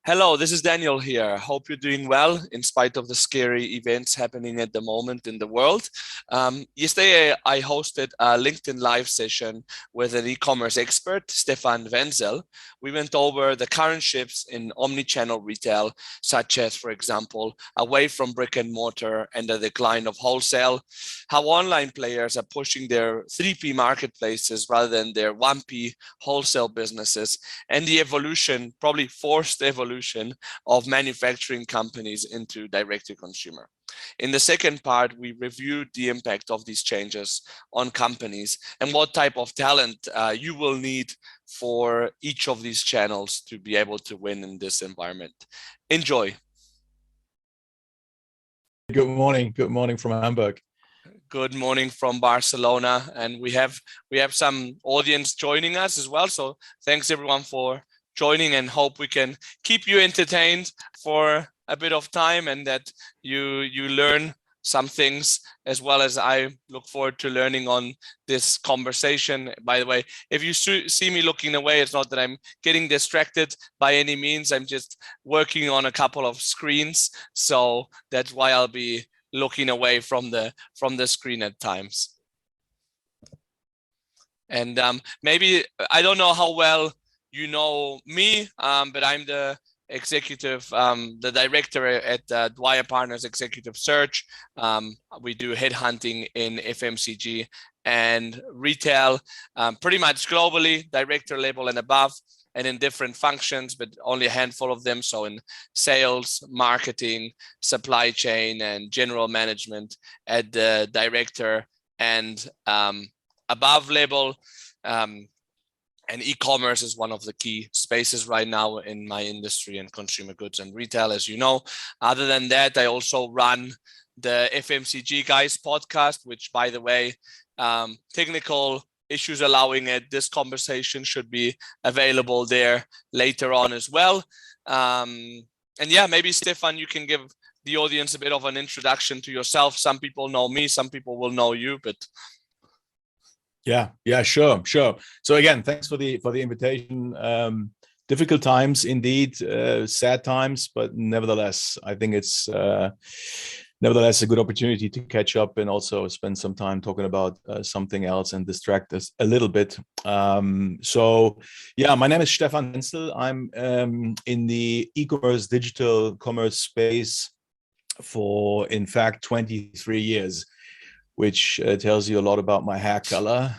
Hello, this is Daniel here. Hope you're doing well in spite of the scary events happening at the moment in the world. Yesterday, I hosted a LinkedIn live session with an e-commerce expert, Stefan Wenzel. We went over the current shifts in omni-channel retail, such as, for example, away from brick and mortar and the decline of wholesale, how online players are pushing their 3P marketplaces rather than their 1P wholesale businesses, and the evolution, probably forced evolution, of manufacturing companies into direct-to-consumer. In the second part, we reviewed the impact of these changes on companies and what type of talent you will need for each of these channels to be able to win in this environment. Enjoy. Good morning. Good morning from Hamburg. Good morning from Barcelona, and we have some audience joining us as well. So thanks everyone for joining, and hope we can keep you entertained for a bit of time, and that you learn some things, as well as I look forward to learning on this conversation. By the way, if you see me looking away, it's not that I'm getting distracted by any means. I'm just working on a couple of screens, so that's why I'll be looking away from the screen at times. And maybe, I don't know how well you know me, but I'm the the director at Dwyer Partners Executive Search. We do headhunting in FMCG and retail, pretty much globally, director level and above, and in different functions, but only a handful of them. So in sales, marketing, supply chain, and general management at the director and above level. And e-commerce is one of the key spaces right now in my industry and consumer goods and retail, as you know. Other than that, I also run the FMCG Guys podcast, which, by the way, technical issues allowing it, this conversation should be available there later on as well. And yeah, maybe Stefan, you can give the audience a bit of an introduction to yourself. Some people know me, some people will know you, but Yeah, sure. So again, thanks for the invitation. Difficult times indeed, sad times, but nevertheless, I think it's nevertheless a good opportunity to catch up and also spend some time talking about something else and distract us a little bit. So yeah, my name is Stefan Wenzel. I'm in the e-commerce digital commerce space for, in fact, 23 years. Which tells you a lot about my hair color,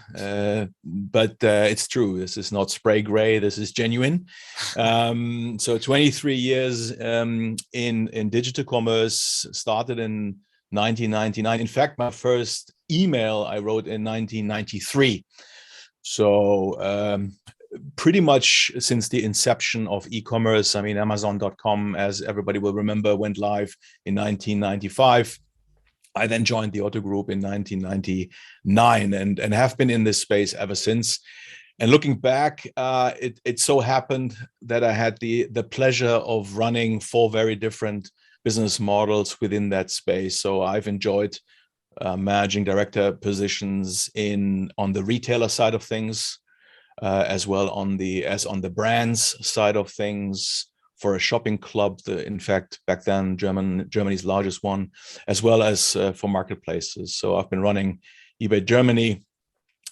but it's true. This is not spray gray. This is genuine. So 23 years in digital commerce, started in 1999. In fact, my first email I wrote in 1993. So pretty much since the inception of e-commerce. I mean, Amazon.com, as everybody will remember, went live in 1995. I then joined the Otto Group in 1999 and have been in this space ever since. And looking back, it so happened that I had the pleasure of running 4 very different business models within that space. So I've enjoyed managing director positions on the retailer side of things, as well on the brands side of things, for a shopping club, in fact, back then, Germany's largest one, as well as for marketplaces. So I've been running eBay Germany.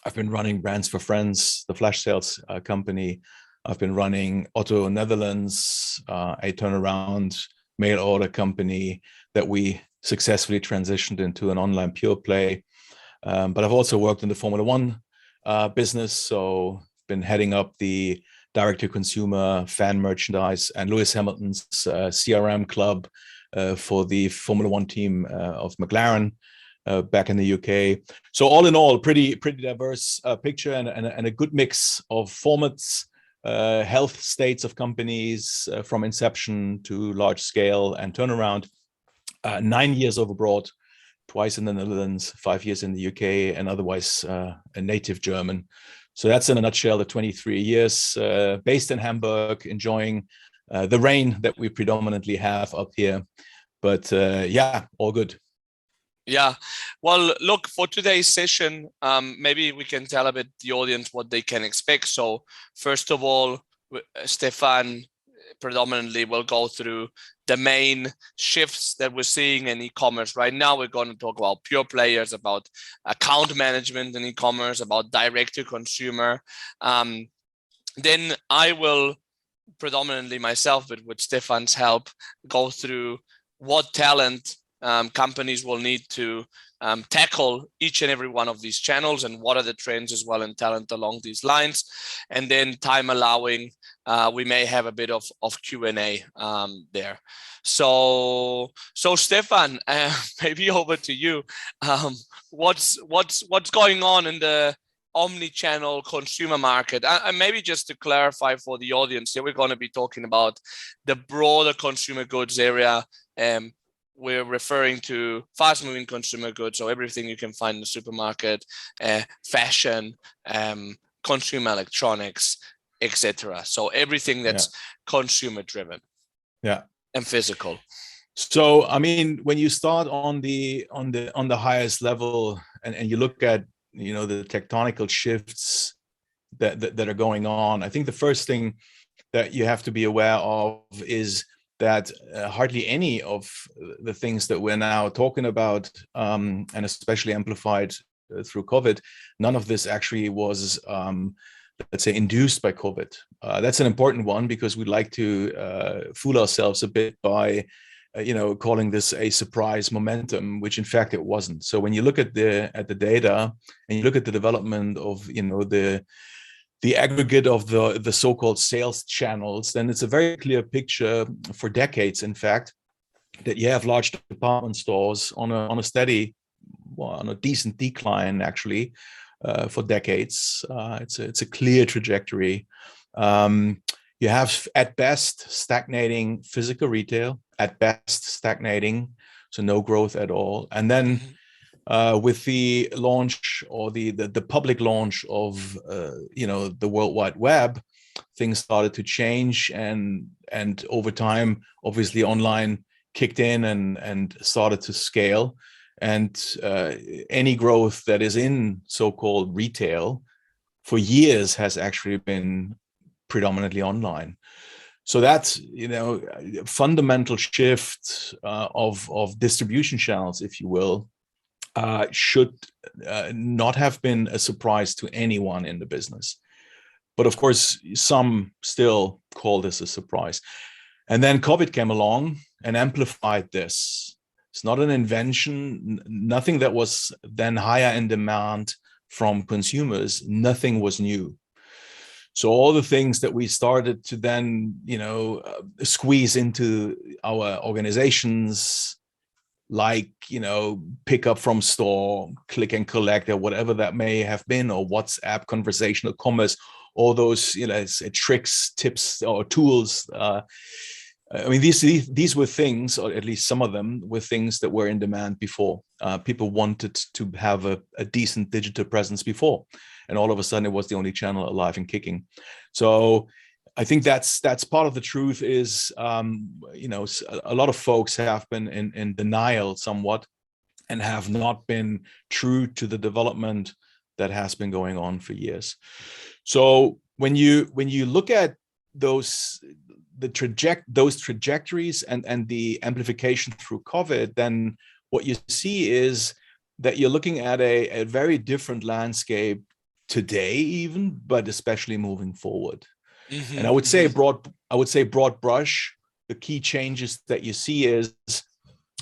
I've been running Brands for Friends, the flash sales company. I've been running Otto Netherlands, a turnaround mail order company that we successfully transitioned into an online pure play. But I've also worked in the Formula One business. So been heading up the direct-to-consumer fan merchandise and Lewis Hamilton's CRM club for the Formula One team of McLaren back in the UK. So all in all, pretty diverse picture and a good mix of formats, health states of companies from inception to large scale and turnaround. 9 years abroad, twice in the Netherlands, 5 years in the UK, and otherwise a native German. So that's in a nutshell the 23 years, based in Hamburg, enjoying the rain that we predominantly have up here. But yeah, all good. Yeah, well, look, for today's session, maybe we can tell a bit the audience what they can expect. So first of all, Stefan predominantly will go through the main shifts that we're seeing in e-commerce right now. We're going to talk about pure players, about account management in e-commerce, about direct to consumer. Then I will predominantly myself, but with Stefan's help, go through what talent companies will need to tackle each and every one of these channels, and what are the trends as well in talent along these lines. And then, time allowing, we may have a bit of Q&A there. So Stefan, maybe over to you. What's going on in the omni-channel consumer market? And maybe just to clarify for the audience here, we're going to be talking about the broader consumer goods area. We're referring to fast-moving consumer goods, so everything you can find in the supermarket, fashion, consumer electronics, etc. So everything that's consumer-driven, and physical. So, I mean, when you start on the highest level, and you look at the tectonical shifts that are going on, I think the first thing that you have to be aware of is that hardly any of the things that we're now talking about, and especially amplified through COVID, none of this actually was, let's say, induced by COVID. That's an important one, because we like to fool ourselves a bit by, calling this a surprise momentum, which in fact it wasn't. So when you look at the data and you look at the development of, the aggregate of the so-called sales channels, then it's a very clear picture for decades, in fact, that you have large department stores on a decent decline, actually, for decades. It's a clear trajectory. You have, at best, stagnating physical retail, so no growth at all. And then with the launch, or the public launch of the World Wide Web, things started to change, and over time, obviously, online kicked in and started to scale. And any growth that is in so-called retail for years has actually been predominantly online. So that's fundamental shift of distribution channels, if you will. Should not have been a surprise to anyone in the business. But of course, some still call this a surprise. And then COVID came along and amplified this. It's not an invention, nothing that was then higher in demand from consumers, nothing was new. So all the things that we started to then, squeeze into our organizations, like, pick up from store, click and collect, or whatever that may have been, or WhatsApp, conversational commerce, all those, tricks, tips, or tools. I mean, these were things, or at least some of them were things that were in demand before. People wanted to have a decent digital presence before, and all of a sudden it was the only channel alive and kicking. So I think that's part of the truth is, a lot of folks have been in denial somewhat, and have not been true to the development that has been going on for years. So when you look at those trajectories and the amplification through COVID, then what you see is that you're looking at a very different landscape today, even, but especially moving forward. Mm-hmm. And I would say broad brush, the key changes that you see is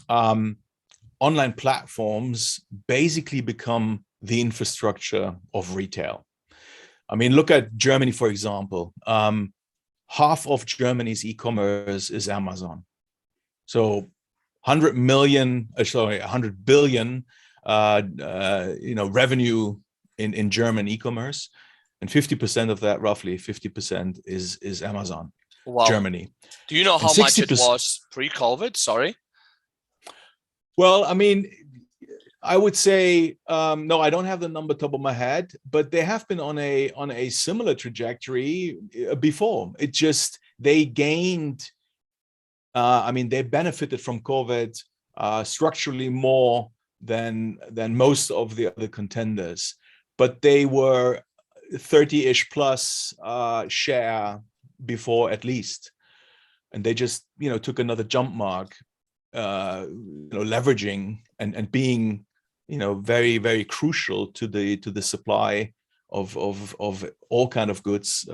online platforms basically become the infrastructure of retail. I mean, look at Germany, for example. Half of Germany's e-commerce is Amazon. So 100 billion revenue in German e-commerce. And 50% of that, roughly 50%, is Amazon. Wow. Germany. Do you know how much it was pre-COVID? Sorry. Well, I mean, I would say no. I don't have the number top of my head, but they have been on a similar trajectory before. It just they gained. They benefited from COVID structurally more than most of the other contenders, but they were 30-ish plus share before, at least. and they just took another jump mark, leveraging and being very, very crucial to the supply of all kind of goods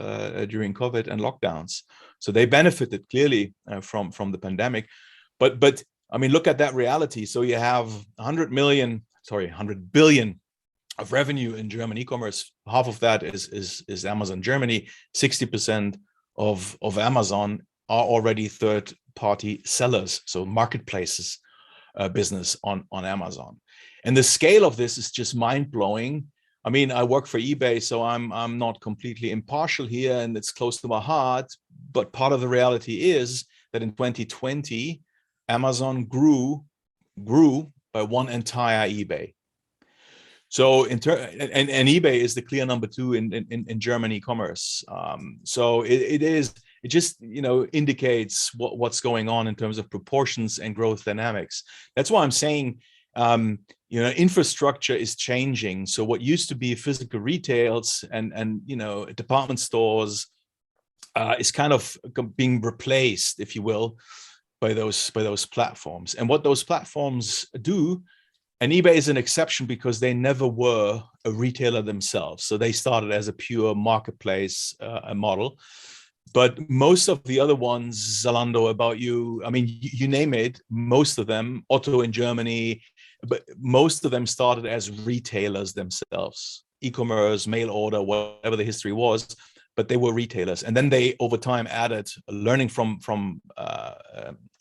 during COVID and lockdowns. So they benefited clearly from the pandemic. But I mean, look at that reality. So you have 100 billion of revenue in German e-commerce. Half of that is Amazon Germany. 60% of Amazon are already third-party sellers, so marketplaces business on Amazon. And the scale of this is just mind-blowing. I mean, I work for eBay, so I'm not completely impartial here, and it's close to my heart. But part of the reality is that in 2020, Amazon grew by one entire eBay. So and eBay is the clear number 2 in German e-commerce. So it just indicates what's going on in terms of proportions and growth dynamics. That's why I'm saying infrastructure is changing. So what used to be physical retails and department stores is kind of being replaced, if you will, by those platforms. And what those platforms do, and eBay is an exception because they never were a retailer themselves. So they started as a pure marketplace model. But most of the other ones, Zalando, About You, I mean, you name it, most of them, Otto in Germany, but most of them started as retailers themselves, e-commerce, mail order, whatever the history was, but they were retailers. And then they, over time, added, learning from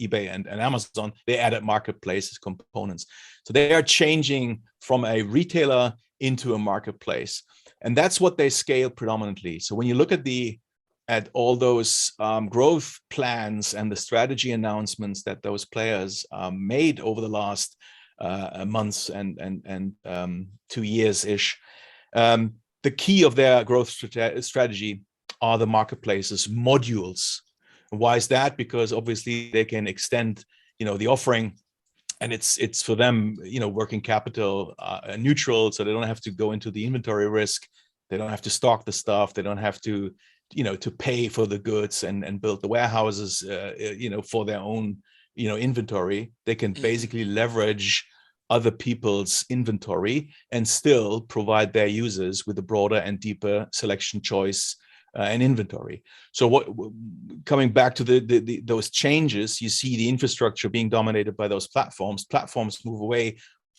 eBay and Amazon, they added marketplaces components. So they are changing from a retailer into a marketplace. And that's what they scale predominantly. So when you look at all those growth plans and the strategy announcements that those players made over the last months and 2 years-ish, the key of their growth strategy are the marketplaces modules. Why is that? Because obviously they can extend, the offering, and it's for them, working capital neutral, so they don't have to go into the inventory risk. They don't have to stock the stuff. They don't have to, to pay for the goods and build the warehouses, for their own, inventory. They can basically leverage other people's inventory and still provide their users with a broader and deeper selection, choice, and inventory. So coming back to those changes, you see the infrastructure being dominated by those platforms. Platforms move away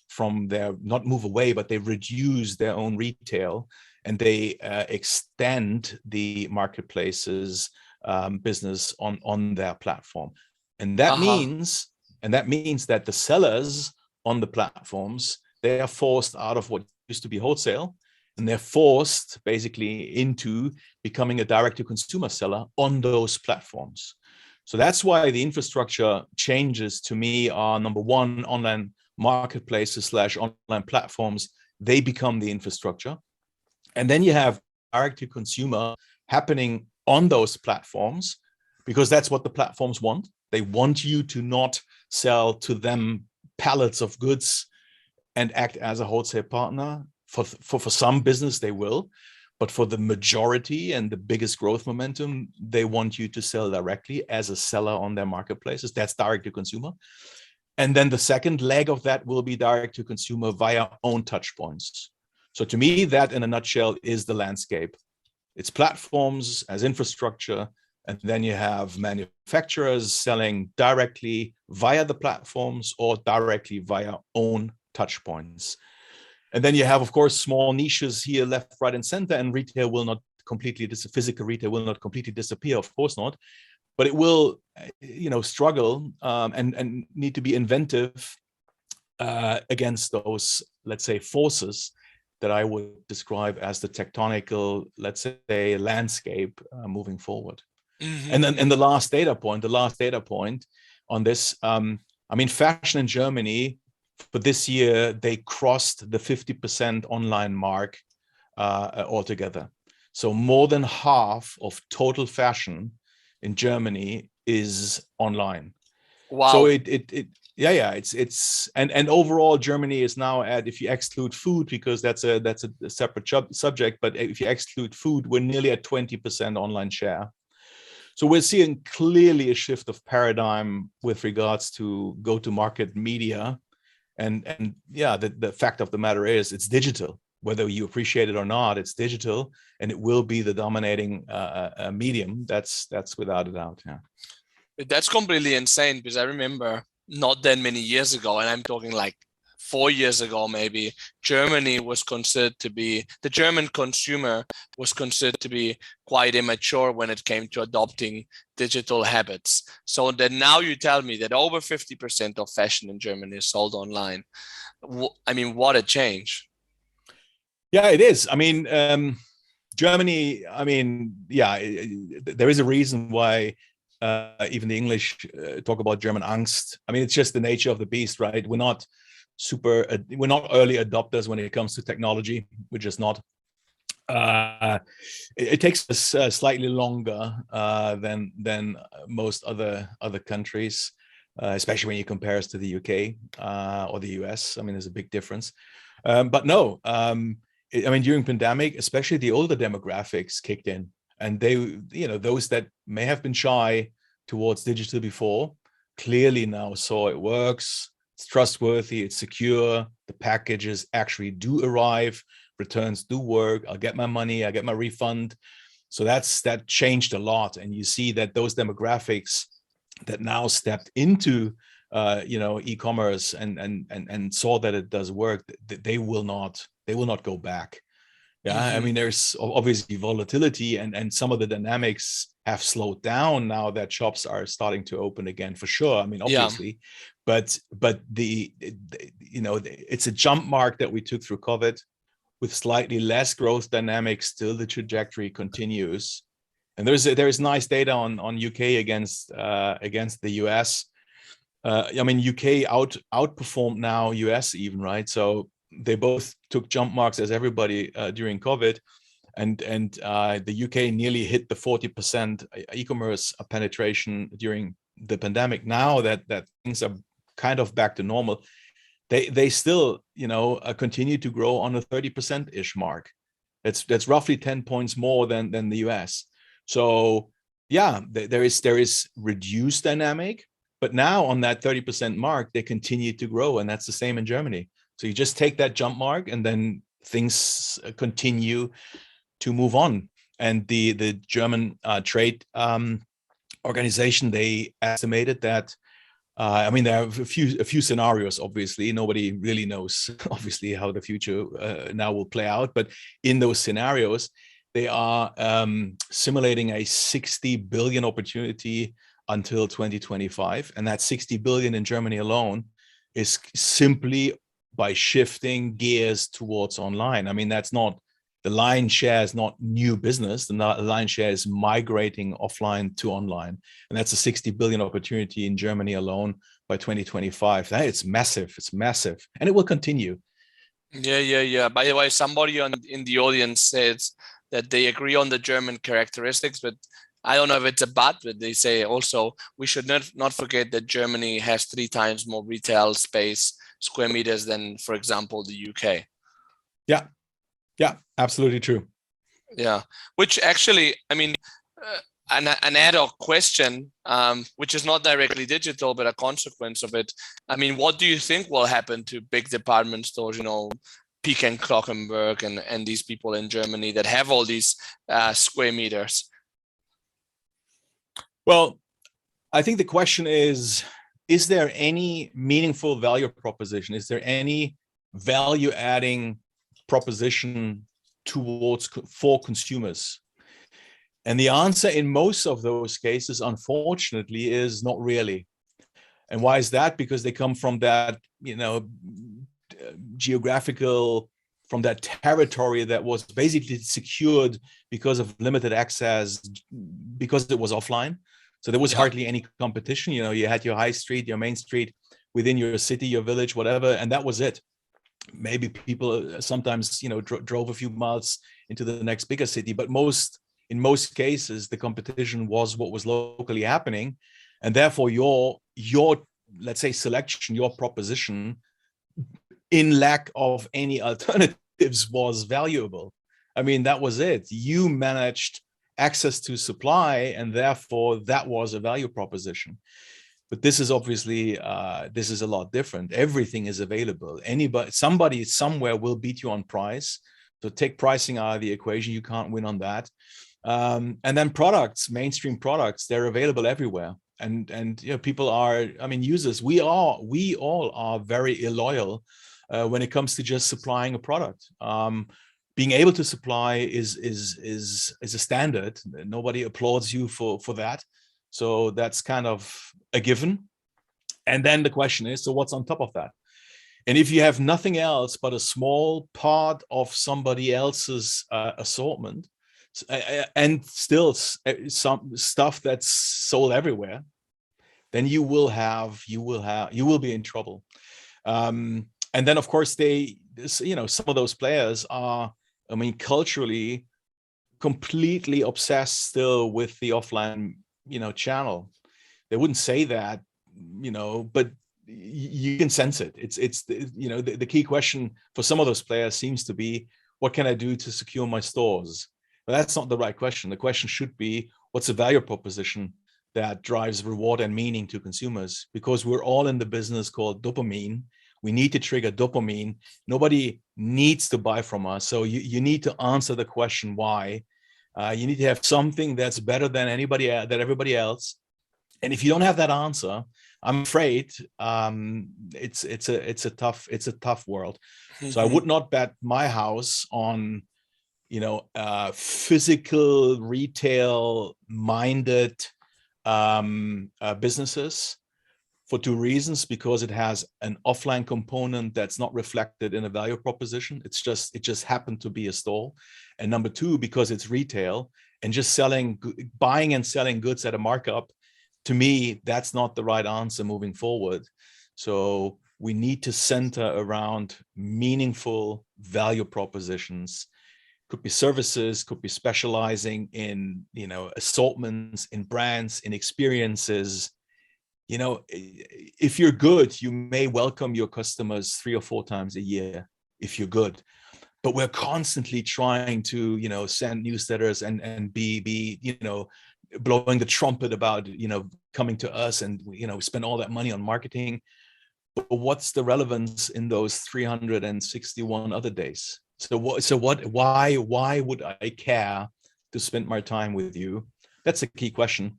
from not move away, but they reduce their own retail, and they extend the marketplace's business on their platform. And that means that the sellers on the platforms, they are forced out of what used to be wholesale, and they're forced basically into becoming a direct-to-consumer seller on those platforms. So that's why the infrastructure changes to me are, number one, online marketplaces / online platforms. They become the infrastructure. And then you have direct-to-consumer happening on those platforms, because that's what the platforms want. They want you to not sell to them pallets of goods and act as a wholesale partner. For some business, they will, but for the majority and the biggest growth momentum, they want you to sell directly as a seller on their marketplaces. That's direct to consumer. And then the second leg of that will be direct to consumer via own touch points. So to me, that in a nutshell is the landscape. It's platforms as infrastructure, and then you have manufacturers selling directly via the platforms or directly via own touch points. And then you have, of course, small niches here, left, right, and center, and retail will not completely, physical retail will not completely disappear, of course not, but it will, struggle and need to be inventive against those, let's say, forces that I would describe as the tectonical, let's say, landscape moving forward. And then the last data point on this, fashion in Germany, for this year, they crossed the 50% online mark altogether. So more than half of total fashion in Germany is online. Wow. So it's and overall Germany is now at, if you exclude food, because that's a separate subject, but if you exclude food, we're nearly at 20% online share. So we're seeing clearly a shift of paradigm with regards to go-to-market media. And yeah, the fact of the matter is it's digital. Whether you appreciate it or not, it's digital, and it will be the dominating medium. That's without a doubt. Yeah. That's completely insane, because I remember not that many years ago, and I'm talking like 4 years ago, maybe, Germany was considered to be, the German consumer was considered to be quite immature when it came to adopting digital habits. So that now you tell me that over 50% of fashion in Germany is sold online. I mean, what a change. Yeah, it is. I mean, Germany, I mean, yeah, there is a reason why even the English talk about German Angst. I mean, it's just the nature of the beast, right? We're not early adopters when it comes to technology. We're just not. It takes us slightly longer than most other countries, especially when you compare us to the UK or the US. I mean, there's a big difference. But no, I mean, during pandemic, especially the older demographics kicked in, and they, you know, those that may have been shy towards digital before, clearly now saw it works, it's trustworthy, it's secure, the packages actually do arrive, returns do work, I'll get my money, I get my refund. So that changed a lot. And you see that those demographics that now stepped into e-commerce and saw that it does work, they will not go back. Yeah, I mean, there's obviously volatility, and some of the dynamics have slowed down now that shops are starting to open again, for sure. I mean, obviously, but it's a jump mark that we took through COVID with slightly less growth dynamics. Still, the trajectory continues, and there is nice data on UK against the US. I mean, UK outperformed now US even, right? So they both took jump marks as everybody during COVID, and the UK nearly hit the 40% e-commerce penetration during the pandemic. Now that things are kind of back to normal, they still continue to grow on a 30% ish mark. That's roughly 10 points more than the US. So yeah, there is reduced dynamic, but now on that 30% mark, they continue to grow, and that's the same in Germany. So you just take that jump mark, and then things continue to move on. And the German trade organization, they estimated that. I mean, there are a few scenarios. Obviously, nobody really knows, obviously, how the future now will play out. But in those scenarios, they are simulating a 60 billion opportunity until 2025, and that 60 billion in Germany alone is simply by shifting gears towards online. I mean, that's not, the lion's share is not new business. The lion's share is migrating offline to online. And that's a 60 billion opportunity in Germany alone by 2025. It's massive. It's massive. And it will continue. Yeah. By the way, somebody in the audience says that they agree on the German characteristics, but I don't know if it's a but they say also we should not forget that Germany has 3 times more retail space, square meters, than, for example, the UK. Yeah, absolutely true. Yeah, which actually, I mean, an ad hoc question, which is not directly digital, but a consequence of it. I mean, what do you think will happen to big department stores, Peek and Clockenberg and these people in Germany that have all these square meters? Well, I think the question is there any meaningful value proposition? Is there any value adding proposition for consumers? And the answer in most of those cases, unfortunately, is not really. And why is that? Because they come from that, geographical, from that territory that was basically secured because of limited access, because it was offline. So there was hardly any competition. You had your high street, your main street within your city, your village, whatever, and that was it. Maybe people sometimes, drove a few miles into the next bigger city, but in most cases, the competition was what was locally happening, and therefore your let's say selection, your proposition, in lack of any alternatives, was valuable. I mean, that was it. You managed access to supply, and therefore that was a value proposition. But this is obviously this is a lot different. Everything is available. Somebody somewhere will beat you on price. So take pricing out of the equation. You can't win on that. And then products, mainstream products, they're available everywhere. And you know, people are, I mean, users. We all are very illoyal when it comes to just supplying a product. Being able to supply is a standard. Nobody applauds you for that. So that's kind of a given. And then the question is, so what's on top of that? And if you have nothing else but a small part of somebody else's assortment, and still some stuff that's sold everywhere, then you will be in trouble. And then of course some of those players are, I mean, culturally completely obsessed still with the offline, channel. They wouldn't say that, but you can sense it. It's the key question for some of those players seems to be, what can I do to secure my stores? But that's not the right question. The question should be, what's the value proposition that drives reward and meaning to consumers? Because we're all in the business called dopamine. We need to trigger dopamine. Nobody needs to buy from us. So you need to answer the question why. You need to have something that's better than everybody else. And if you don't have that answer, I'm afraid it's a tough world. Mm-hmm. So I would not bet my house on physical retail minded businesses, for two reasons: because it has an offline component that's not reflected in a value proposition. It just happened to be a store. And number two, because it's retail and just buying and selling goods at a markup. To me, that's not the right answer moving forward. So we need to center around meaningful value propositions. Could be services, could be specializing in, assortments, in brands, in experiences. If you're good, you may welcome your customers 3 or 4 times a year if you're good. But we're constantly trying to, send newsletters and be blowing the trumpet about, coming to us and, spend all that money on marketing. But what's the relevance in those 361 other days? Why would I care to spend my time with you? That's a key question.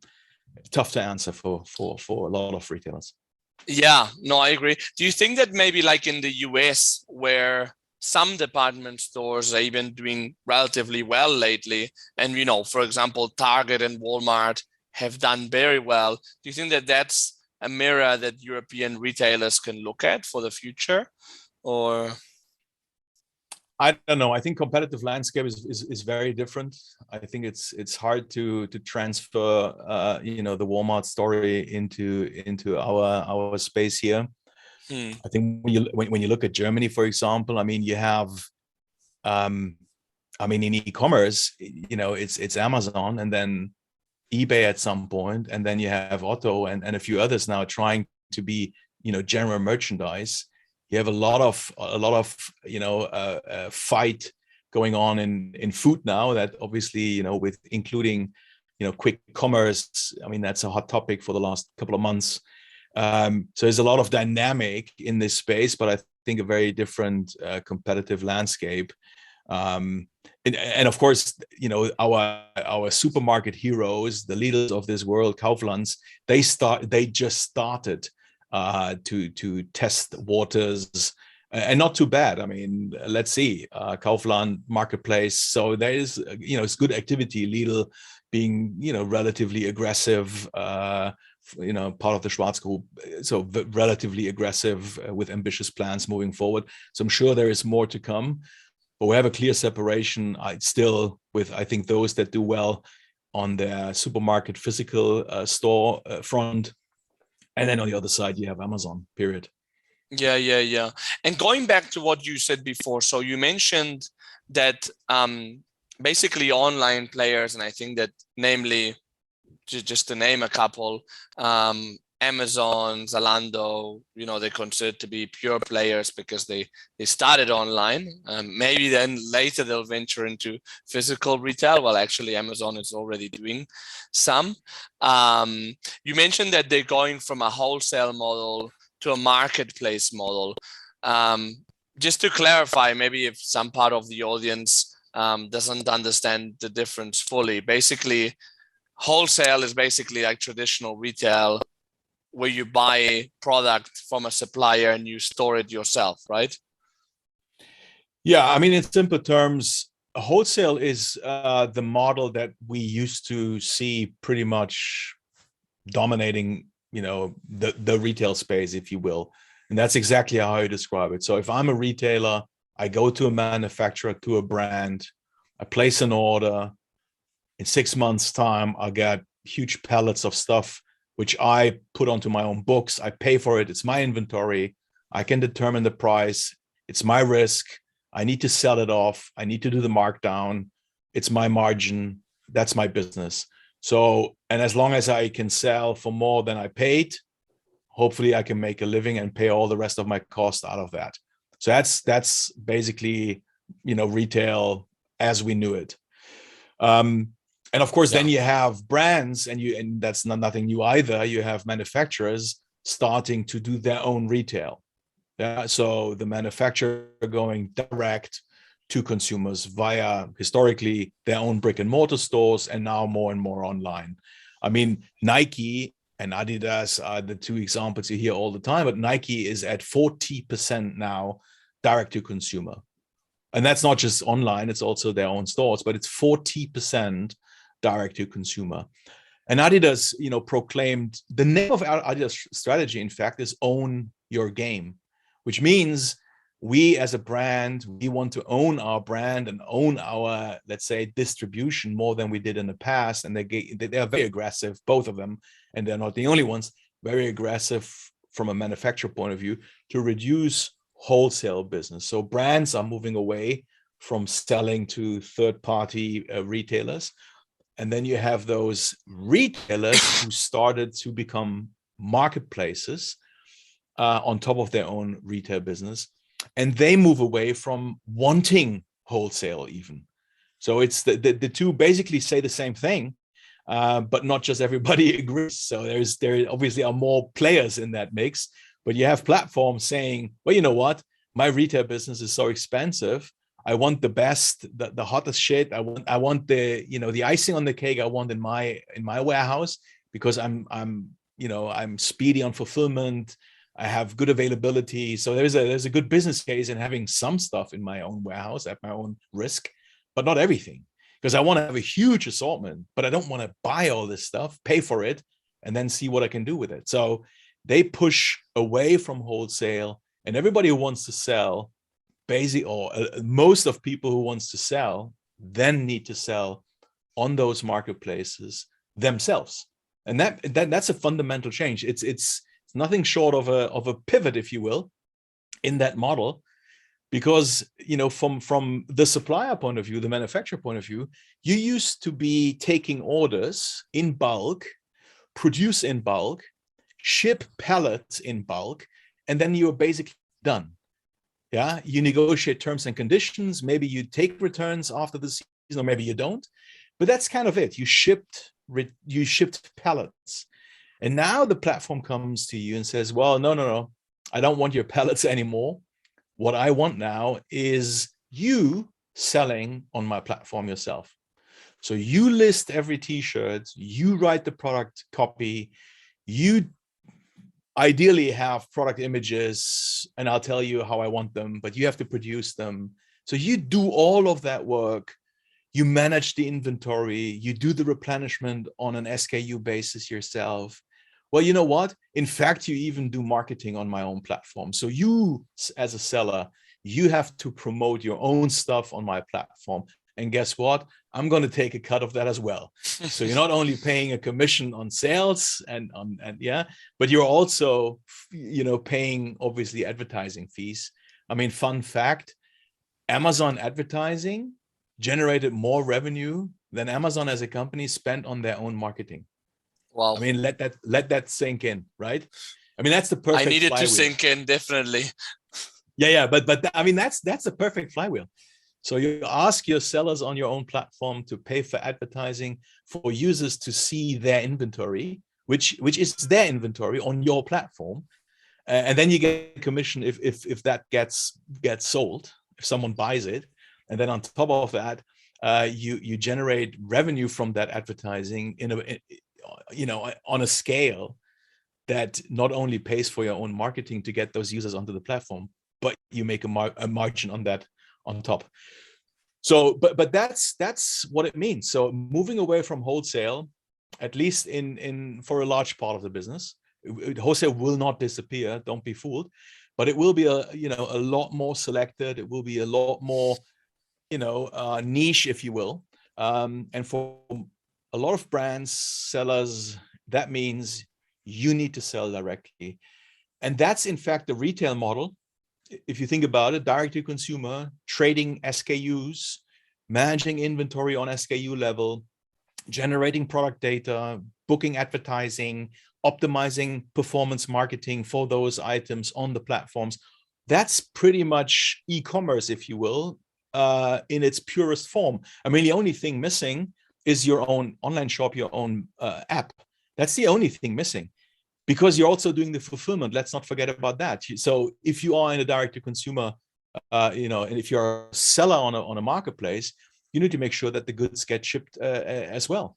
Tough to answer for a lot of retailers. Yeah, no, I agree. Do you think that maybe like in the US, where some department stores are even doing relatively well lately, and for example, Target and Walmart have done very well, do you think that that's a mirror that European retailers can look at for the future? Or I don't know. I think competitive landscape is very different. I think it's hard to transfer the Walmart story into our space here. I think when you look at Germany, for example, I mean, you have in e-commerce, it's Amazon and then eBay at some point, and then you have Otto and a few others now trying to be general merchandise. You have a lot of fight going on in food now, that obviously with including quick commerce. I mean, that's a hot topic for the last couple of months. So there's a lot of dynamic in this space, but I think a very different competitive landscape. And of course, our supermarket heroes, the leaders of this world, Kauflands, they just started to test waters, and not too bad. I mean, let's see, Kaufland marketplace. So there is, it's good activity. Lidl being, relatively aggressive, part of the Schwarz Group, so relatively aggressive with ambitious plans moving forward. So I'm sure there is more to come, but we have a clear separation still with, I think, those that do well on their supermarket physical store front. And then on the other side, you have Amazon, period. Yeah. And going back to what you said before, so you mentioned that basically online players, and I think that namely, just to name a couple, Amazon, Zalando, they're considered to be pure players because they started online. Maybe then later they'll venture into physical retail. Well, actually, Amazon is already doing some. You mentioned that they're going from a wholesale model to a marketplace model. Just to clarify, maybe if some part of the audience doesn't understand the difference fully, basically, wholesale is basically like traditional retail where you buy product from a supplier and you store it yourself, right? Yeah, I mean, in simple terms, wholesale is the model that we used to see pretty much dominating, the retail space, if you will. And that's exactly how I describe it. So if I'm a retailer, I go to a manufacturer, to a brand, I place an order. In 6 months' time, I get huge pallets of stuff, which I put onto my own books. I pay for it. It's my inventory. I can determine the price. It's my risk. I need to sell it off. I need to do the markdown. It's my margin. That's my business. So, and as long as I can sell for more than I paid, hopefully I can make a living and pay all the rest of my cost out of that. So that's basically, retail as we knew it. And of course, then you have brands, and that's nothing new either. You have manufacturers starting to do their own retail. Yeah, so the manufacturer going direct to consumers via historically their own brick and mortar stores, and now more and more online. I mean, Nike and Adidas are the two examples you hear all the time, but Nike is at 40% now direct to consumer. And that's not just online, it's also their own stores, but it's 40% direct to consumer. And Adidas, proclaimed the name of Adidas strategy, in fact, is own your game, which means we as a brand, we want to own our brand and own our, let's say, distribution more than we did in the past. And they are very aggressive, both of them, and they're not the only ones, very aggressive from a manufacturer point of view to reduce wholesale business. So brands are moving away from selling to third-party retailers. And then you have those retailers who started to become marketplaces on top of their own retail business. And they move away from wanting wholesale even. So it's the two basically say the same thing, but not just everybody agrees. So there obviously are more players in that mix, but you have platforms saying, well, you know what? My retail business is so expensive. I want the best, the hottest shit. I want the, the icing on the cake I want in my warehouse, because I'm speedy on fulfillment. I have good availability. So there's a good business case in having some stuff in my own warehouse at my own risk, but not everything, because I want to have a huge assortment, but I don't want to buy all this stuff, pay for it, and then see what I can do with it. So they push away from wholesale, and everybody who wants to sell, most of people who wants to sell then need to sell on those marketplaces themselves. And that's a fundamental change. It's nothing short of a pivot, if you will, in that model, because from the supplier point of view, the manufacturer point of view, you used to be taking orders in bulk, produce in bulk, ship pallets in bulk, and then you're basically done. Yeah, you negotiate terms and conditions. Maybe you take returns after the season, or maybe you don't. But that's kind of it. You shipped pallets. And now the platform comes to you and says, well, no, I don't want your pallets anymore. What I want now is you selling on my platform yourself. So you list every t-shirt, you write the product copy, you ideally have product images, and I'll tell you how I want them, but you have to produce them. So you do all of that work. You manage the inventory, you do the replenishment on an SKU basis yourself. Well, you know what? In fact, you even do marketing on my own platform. So you, as a seller, you have to promote your own stuff on my platform. And guess what? I'm going to take a cut of that as well. So you're not only paying a commission on sales but you're also, paying obviously advertising fees. I mean, fun fact, Amazon advertising generated more revenue than Amazon as a company spent on their own marketing. Wow. I mean, let that sink in, right? I mean, that's the perfect I needed flywheel. to sink in, definitely. Yeah, but I mean, that's the perfect flywheel. So you ask your sellers on your own platform to pay for advertising for users to see their inventory, which is their inventory on your platform, and then you get commission if that gets sold, if someone buys it, and then on top of that, you generate revenue from that advertising on a scale that not only pays for your own marketing to get those users onto the platform, but you make a margin on that on top. So, but that's what it means. So moving away from wholesale, at least in for a large part of the business, wholesale will not disappear. Don't be fooled, but it will be a lot more selected. It will be a lot more niche, if you will. And for a lot of brands, sellers, that means you need to sell directly, and that's in fact the retail model. If you think about it, direct to consumer, trading SKUs, managing inventory on SKU level, generating product data, booking advertising, optimizing performance marketing for those items on the platforms. That's pretty much e-commerce, if you will, in its purest form. I mean, the only thing missing is your own online shop, your own app. That's the only thing missing, because you're also doing the fulfillment. Let's not forget about that. So if you are in a direct to consumer, and if you're a seller on a marketplace, you need to make sure that the goods get shipped as well.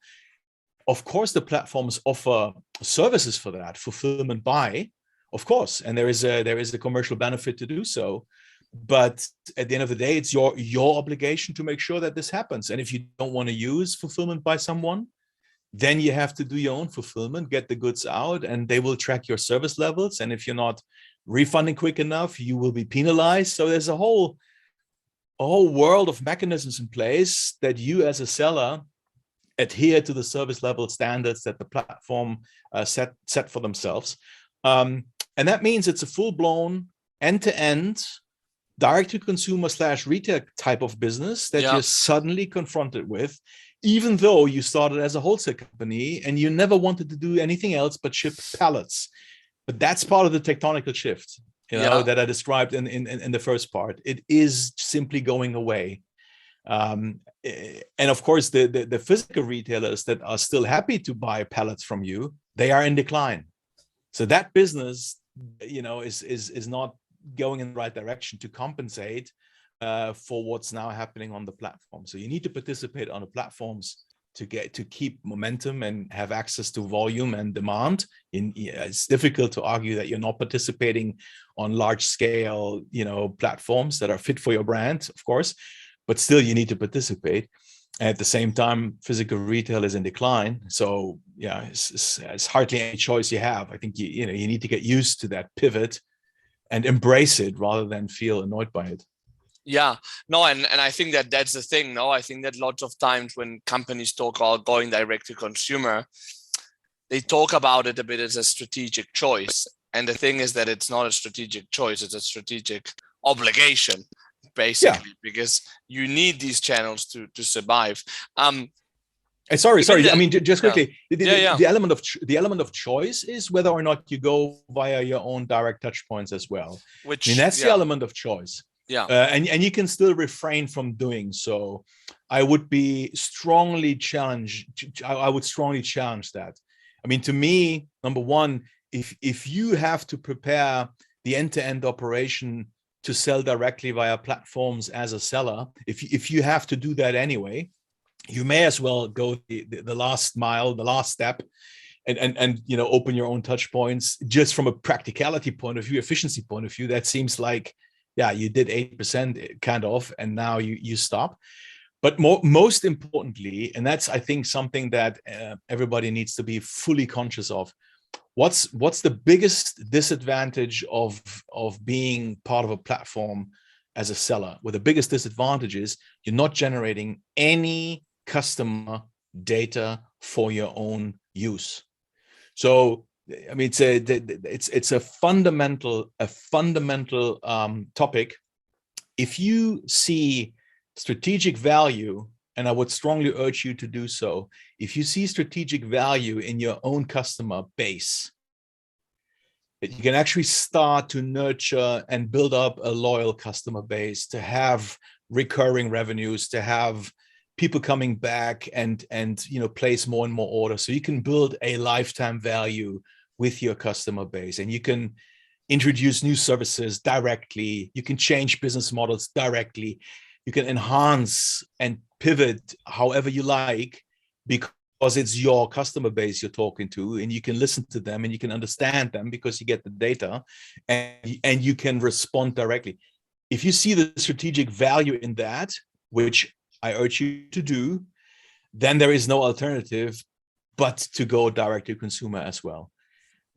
Of course, the platforms offer services for that, fulfillment by, of course, and there is a commercial benefit to do so. But at the end of the day, it's your obligation to make sure that this happens. And if you don't want to use fulfillment by someone, then you have to do your own fulfillment, get the goods out, and they will track your service levels. And if you're not refunding quick enough, you will be penalized. So there's a whole world of mechanisms in place that you as a seller adhere to the service level standards that the platform set for themselves. And that means it's a full-blown end-to-end direct-to-consumer / retail type of business that you're suddenly confronted with, even though you started as a wholesale company and you never wanted to do anything else but ship pallets. But that's part of the tectonical shift, that I described in the first part. It is simply going away. And of course, the physical retailers that are still happy to buy pallets from you, they are in decline. So that business, is not going in the right direction to compensate for what's now happening on the platform. So you need to participate on the platforms to keep momentum and have access to volume and demand. It's difficult to argue that you're not participating on large scale, platforms that are fit for your brand, of course, but still you need to participate. At the same time, physical retail is in decline. So it's hardly any choice you have. I think you need to get used to that pivot and embrace it rather than feel annoyed by it. Yeah, no, and I think that's the thing. No, I think that lots of times when companies talk about going direct to consumer, they talk about it a bit as a strategic choice. And the thing is that it's not a strategic choice, it's a strategic obligation, basically, because you need these channels to survive. Sorry. I mean, just quickly, the element of choice is whether or not you go via your own direct touch points as well. That's the element of choice. And you can still refrain from doing so. I would strongly challenge that. I mean, to me, number one, if you have to prepare the end-to-end operation to sell directly via platforms as a seller, if you have to do that anyway, you may as well go the last mile, the last step, and open your own touch points. Just from a practicality point of view, efficiency point of view, that seems like, you did 8% kind of, and now you stop. But most importantly, and that's, I think, something that everybody needs to be fully conscious of. What's the biggest disadvantage of being part of a platform as a seller? Well, the biggest disadvantage is you're not generating any customer data for your own use. So, I mean, it's a fundamental topic. If you see strategic value and I would strongly urge you to do so, if you see strategic value in your own customer base, that you can actually start to nurture and build up a loyal customer base, to have recurring revenues, to have people coming back and place more and more orders, so you can build a lifetime value with your customer base, and you can introduce new services directly, you can change business models directly, you can enhance and pivot however you like, because it's your customer base you're talking to, and you can listen to them and you can understand them because you get the data, and you can respond directly. If you see the strategic value in that, which I urge you to do, then there is no alternative but to go direct to consumer as well.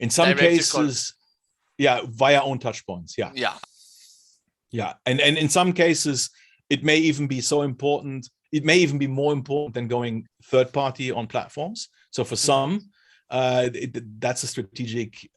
In some cases, via own touch points. Yeah. And in some cases, it may even be so important. It may even be more important than going third party on platforms. So for some, that's a strategic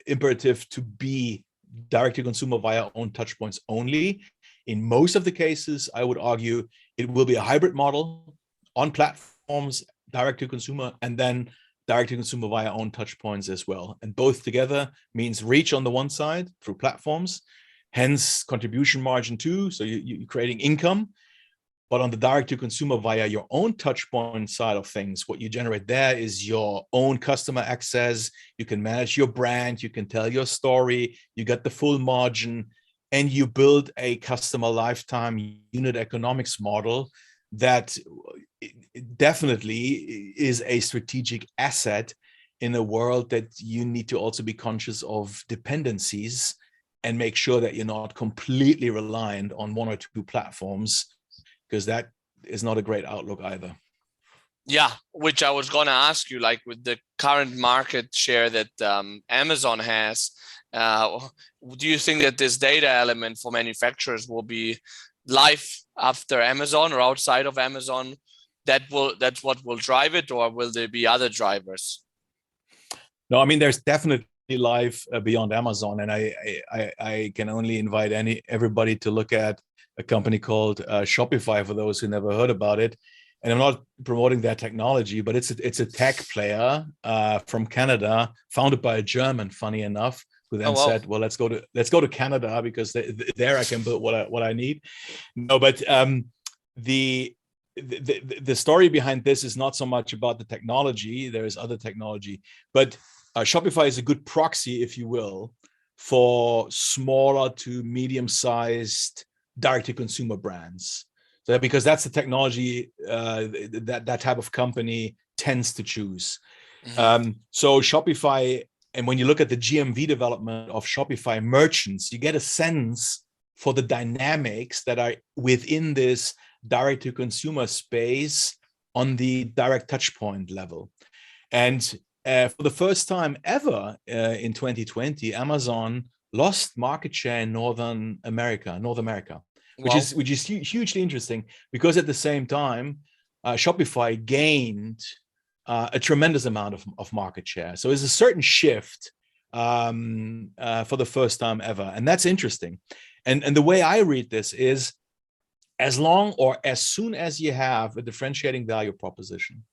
imperative to be direct to consumer via own touch points only. In most of the cases, I would argue it will be a hybrid model on platforms, direct to consumer, and then direct to consumer via own touch points as well. And both together means reach on the one side through platforms, hence contribution margin too. So you're creating income. But on the direct to consumer via your own touch point side of things, what you generate there is your own customer access. You can manage your brand, you can tell your story, you get the full margin, and you build a customer lifetime unit economics model that definitely is a strategic asset in a world that you need to also be conscious of dependencies and make sure that you're not completely reliant on one or two platforms, because that is not a great outlook either. Yeah, which I was going to ask you, like with the current market share that Amazon has, do you think that this data element for manufacturers will be live after Amazon or outside of Amazon? That's what will drive it, or will there be other drivers? No, I mean, there's definitely life beyond Amazon, and I can only invite everybody to look at a company called Shopify, for those who never heard about it. And I'm not promoting their technology, but it's a tech player from Canada, founded by a German, funny enough, who then said, "Well, let's go to Canada because there I can build what I need." No, but the story behind this is not so much about the technology. There is other technology, but Shopify is a good proxy, if you will, for smaller to medium-sized direct-to-consumer brands. So because that's the technology that type of company tends to choose. So Shopify, and when you look at the GMV development of Shopify merchants, you get a sense for the dynamics that are within this direct-to-consumer space on the direct touchpoint level. And for the first time ever in 2020, Amazon lost market share in North America, which is hugely interesting, because at the same time, Shopify gained a tremendous amount of market share. So there's a certain shift for the first time ever, and that's interesting. And the way I read this is, as long or as soon as you have a differentiating value proposition,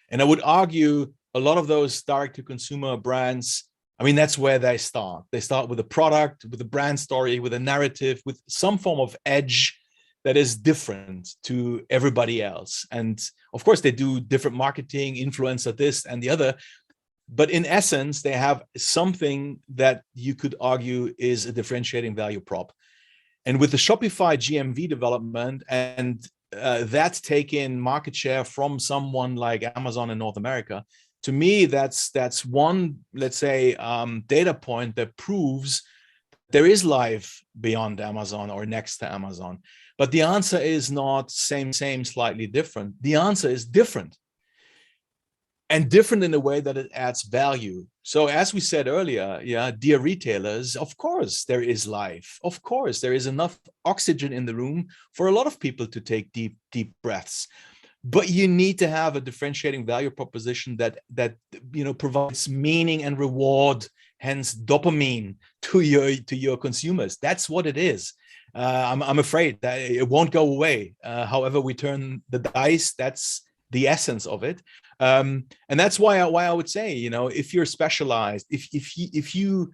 and I would argue a lot of those direct-to-consumer brands, I mean, that's where they start. They start with a product, with a brand story, with a narrative, with some form of edge that is different to everybody else. And of course, they do different marketing, influencer this and the other. But in essence, they have something that you could argue is a differentiating value prop. And with the Shopify GMV development and that taking market share from someone like Amazon in North America, to me, that's one, let's say, data point that proves there is life beyond Amazon or next to Amazon. But the answer is not same, slightly different. The answer is different. And different in a way that it adds value. So as we said earlier, dear retailers, of course there is life. Of course there is enough oxygen in the room for a lot of people to take deep breaths. But you need to have a differentiating value proposition that provides meaning and reward, hence dopamine to your consumers. That's what it is. I'm afraid that it won't go away. However we turn the dice, that's the essence of it. And that's why I would say, you know, if you're specialized, if you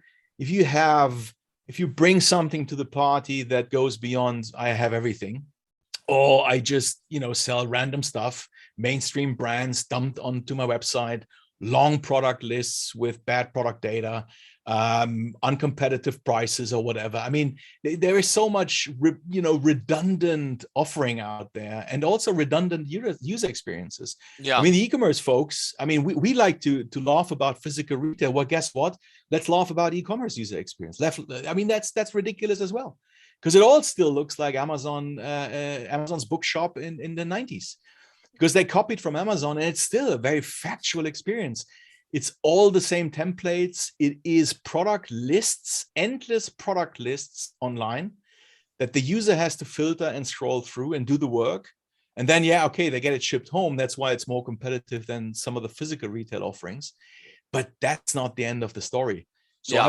bring something to the party that goes beyond I have everything, or I just, you know, sell random stuff, mainstream brands dumped onto my website, long product lists with bad product data, uncompetitive prices or whatever. I mean, there is so much, redundant offering out there, and also redundant user experiences. Yeah. I mean, the e-commerce folks, I mean, we like to laugh about physical retail. Well, guess what? Let's laugh about e-commerce user experience. I mean, that's ridiculous as well, because it all still looks like Amazon's bookshop in the 90s, because they copied from Amazon, and it's still a very factual experience. It's all the same templates. It is product lists, endless product lists online that the user has to filter and scroll through and do the work. And then, yeah, okay, they get it shipped home. That's why it's more competitive than some of the physical retail offerings. But that's not the end of the story. So yeah.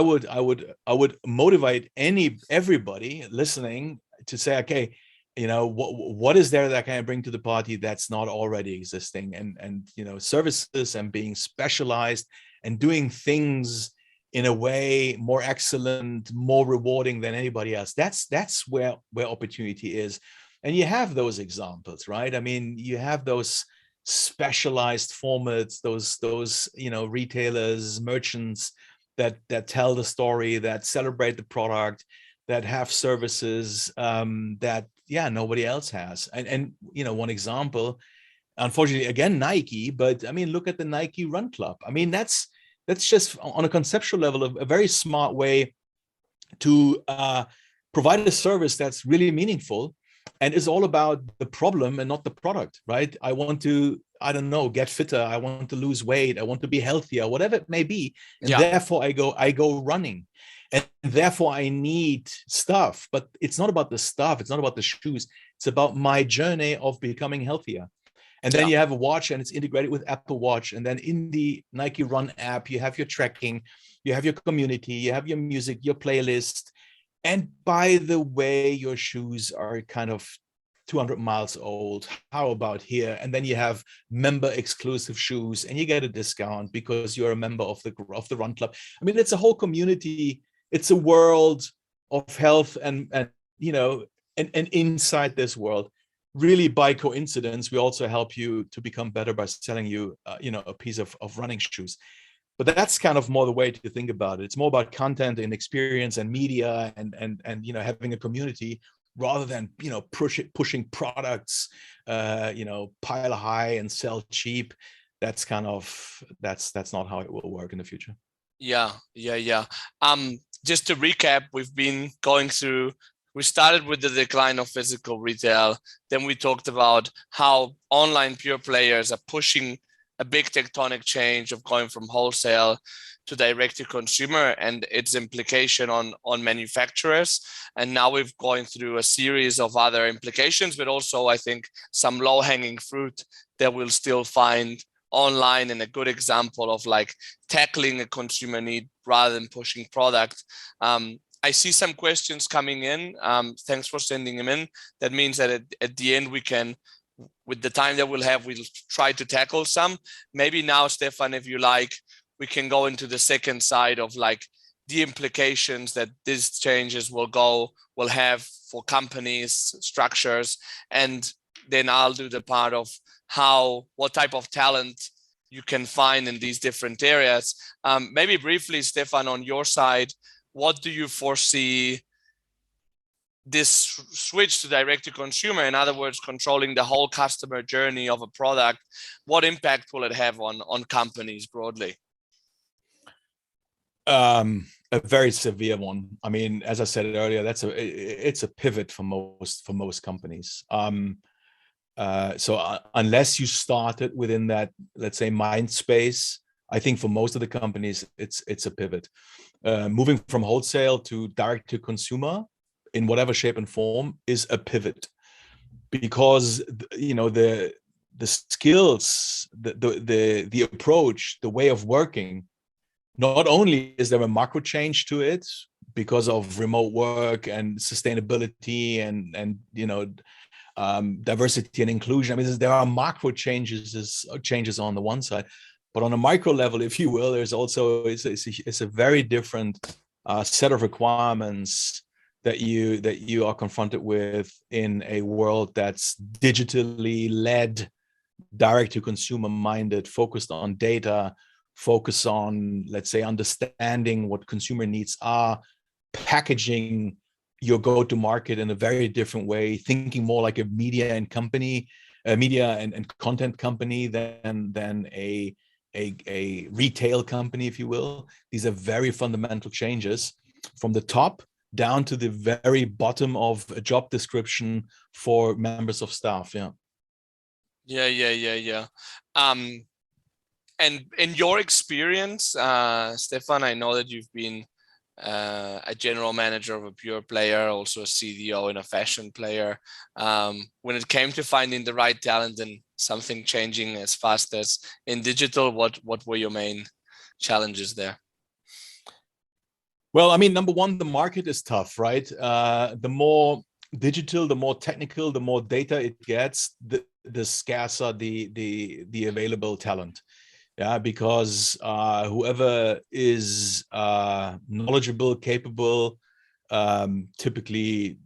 I would motivate everybody listening to say, okay, you know, what is there that can I bring to the party that's not already existing, and you know, services and being specialized and doing things in a way more excellent, more rewarding than anybody else. That's where opportunity is. And you have those examples, right? I mean, you have those specialized formats, those you know, retailers, merchants that tell the story, that celebrate the product, that have services that, yeah, nobody else has. And you know, one example, unfortunately, again, Nike, but I mean, look at the Nike Run Club. I mean, that's just on a conceptual level a very smart way to provide a service that's really meaningful and is all about the problem and not the product, right? I want to, I don't know, get fitter. I want to lose weight. I want to be healthier, whatever it may be. And therefore I go running. And therefore I need stuff, but it's not about the stuff. It's not about the shoes. It's about my journey of becoming healthier. And then you have a watch, and it's integrated with Apple Watch. And then in the Nike Run app, you have your tracking, you have your community, you have your music, your playlist. And by the way, your shoes are kind of 200 miles old. How about here? And then you have member exclusive shoes, and you get a discount because you're a member of the Run Club. I mean, it's a whole community. It's a world of health, and you know, and inside this world, really by coincidence, we also help you to become better by selling you, you know, a piece of running shoes. But that's kind of more the way to think about it. It's more about content and experience and media and you know, having a community rather than, you know, pushing products, you know, pile high and sell cheap. That's kind of that's not how it will work in the future. Yeah. Just to recap, we've been going through, we started with the decline of physical retail. Then we talked about how online pure players are pushing a big tectonic change of going from wholesale to direct to consumer and its implication on manufacturers. And now we've gone through a series of other implications, but also I think some low-hanging fruit that we'll still find online, and a good example of like tackling a consumer need rather than pushing product. I see some questions coming in. Thanks for sending them in. That means that at the end we can, with the time that we'll have, we'll try to tackle some. Maybe now, Stefan, if you like, we can go into the second side of like the implications that these changes will have for companies, structures, and then I'll do the part of what type of talent you can find in these different areas. Maybe briefly, Stefan, on your side, what do you foresee this switch to direct to consumer, in other words, controlling the whole customer journey of a product, what impact will it have on companies broadly? A very severe one. I mean, as I said earlier, it's a pivot for most companies. So unless you started within that, let's say, mind space, I think for most of the companies, it's a pivot. Moving from wholesale to direct to consumer in whatever shape and form is a pivot, because you know, the skills, the approach, the way of working. Not only is there a macro change to it, because of remote work and sustainability and diversity and inclusion. I mean, there are macro changes on the one side, but on a micro level, if you will, there's also it's a very different set of requirements that you are confronted with in a world that's digitally led, direct to consumer minded, focused on data, focused on, let's say, understanding what consumer needs are, packaging your go-to market in a very different way, thinking more like a media and content company than a retail company, if you will. These are very fundamental changes from the top down to the very bottom of a job description for members of staff. Yeah. And in your experience, Stefan, I know that you've been a general manager of a pure player, also a CDO in a fashion player. When it came to finding the right talent and something changing as fast as in digital, what were your main challenges there? Well, I mean, number one, the market is tough, right? The more digital, the more technical, the more data it gets, the scarcer the available talent. Yeah, because whoever is knowledgeable, capable, typically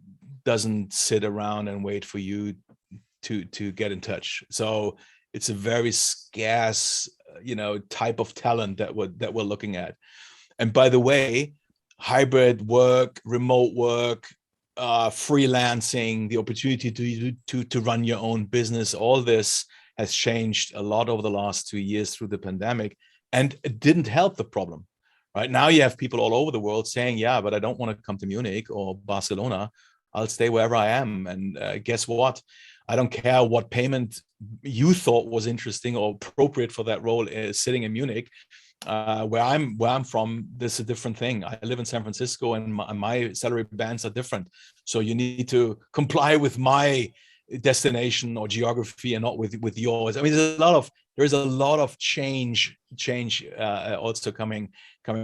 doesn't sit around and wait for you to get in touch. So it's a very scarce, type of talent that we're looking at. And by the way, hybrid work, remote work, freelancing, the opportunity to run your own business, all this has changed a lot over the last 2 years through the pandemic, and it didn't help the problem. Right now, you have people all over the world saying, "Yeah, but I don't want to come to Munich or Barcelona. I'll stay wherever I am." And guess what? I don't care what payment you thought was interesting or appropriate for that role sitting in Munich. Where I'm from, this is a different thing. I live in San Francisco, and my salary bands are different. So you need to comply with my destination or geography and not with yours. I mean, there's a lot of change also coming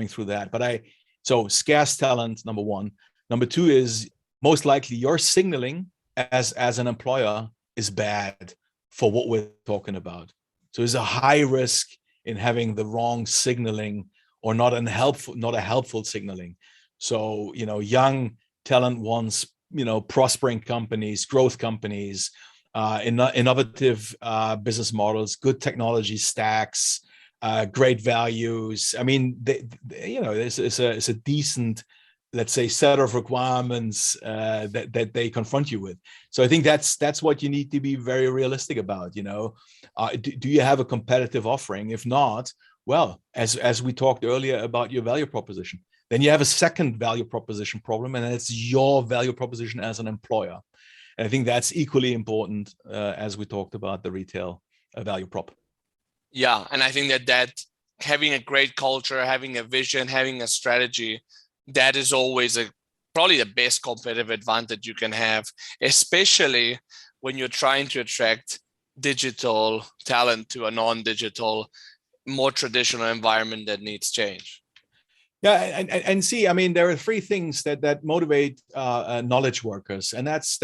through that. So scarce talent, number one. Number two is most likely your signaling as an employer is bad for what we're talking about. So there's a high risk in having the wrong signaling or not a helpful signaling. So, young talent wants, prospering companies, growth companies, innovative business models, good technology stacks, great values. I mean, it's a decent, let's say, set of requirements that they confront you with. So I think that's what you need to be very realistic about. Do you have a competitive offering? If not, well, as we talked earlier about your value proposition, then you have a second value proposition problem, and it's your value proposition as an employer. And I think that's equally important as we talked about the retail value prop. Yeah, and I think that having a great culture, having a vision, having a strategy, that is always probably the best competitive advantage you can have, especially when you're trying to attract digital talent to a non-digital, more traditional environment that needs change. Yeah, and see, I mean, there are three things that motivate knowledge workers, and that's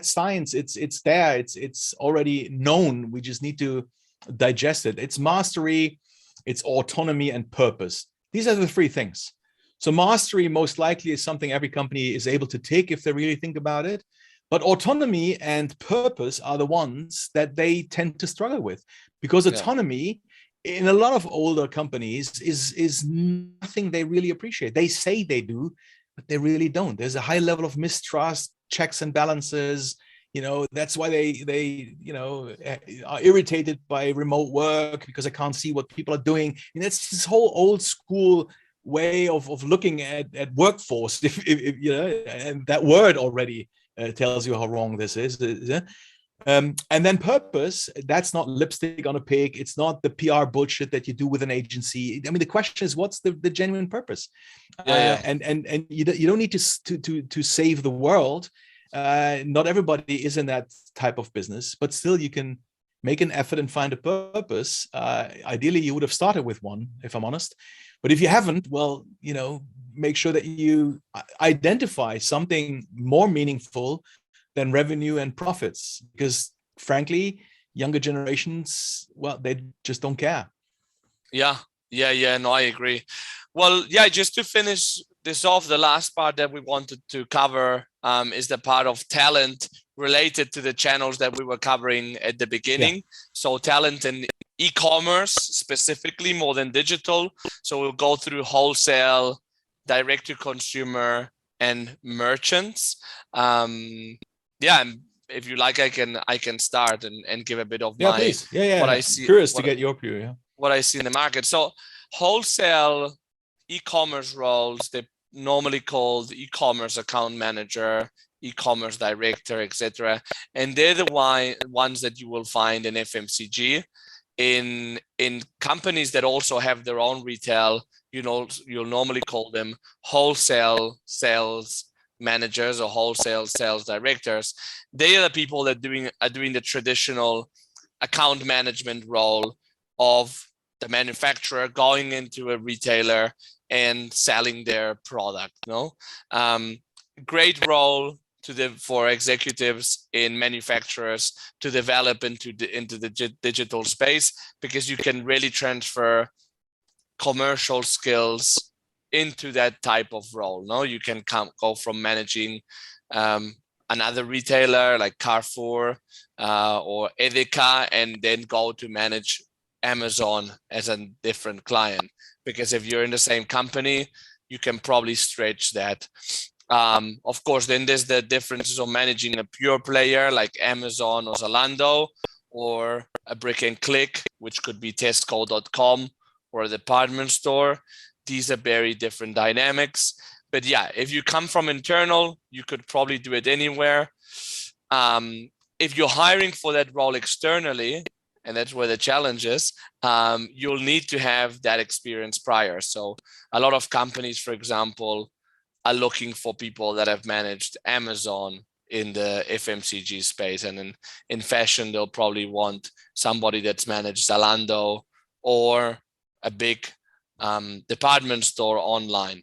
science. It's there. It's already known. We just need to digest it. It's mastery, it's autonomy, and purpose. These are the three things. So mastery most likely is something every company is able to take if they really think about it. But autonomy and purpose are the ones that they tend to struggle with, because autonomy in a lot of older companies is nothing they really appreciate. They say they do, but they really don't. There's a high level of mistrust, checks and balances. That's why they are irritated by remote work, because I can't see what people are doing. And that's this whole old school way of looking at workforce. If and that word already tells you how wrong this is. And then purpose, that's not lipstick on a pig. It's not the PR bullshit that you do with an agency. I mean, the question is, what's the genuine purpose? And you don't need to save the world. Not everybody is in that type of business, but still you can make an effort and find a purpose. Ideally, you would have started with one, if I'm honest. But if you haven't, well, make sure that you identify something more meaningful than revenue and profits, because frankly, younger generations, well, they just don't care. Yeah. No, I agree. Well, yeah, just to finish this off, the last part that we wanted to cover is the part of talent related to the channels that we were covering at the beginning. Yeah. So talent in e-commerce specifically more than digital. So we'll go through wholesale, direct to consumer, and merchants. And if you like, I can start and give a bit of please. What I see. Curious to get your view. Yeah. What I see in the market. So wholesale e-commerce roles, they're normally called e-commerce account manager, e-commerce director, etc. And they're the ones that you will find in FMCG. In companies that also have their own retail, you'll normally call them wholesale sales managers or wholesale sales directors. They are the people that are doing the traditional account management role of the manufacturer going into a retailer and selling their product. Great role for executives in manufacturers to develop into the digital space, because you can really transfer commercial skills into that type of role. You can go from managing another retailer like Carrefour or Edeka, and then go to manage Amazon as a different client, because if you're in the same company, you can probably stretch that. Of course, then there's the differences of managing a pure player like Amazon or Zalando, or a brick and click, which could be Tesco.com or a department store. These are very different dynamics. But yeah, if you come from internal, you could probably do it anywhere. If you're hiring for that role externally, and that's where the challenge is, you'll need to have that experience prior. So a lot of companies, for example, are looking for people that have managed Amazon in the FMCG space. And in fashion, they'll probably want somebody that's managed Zalando or a big department store online.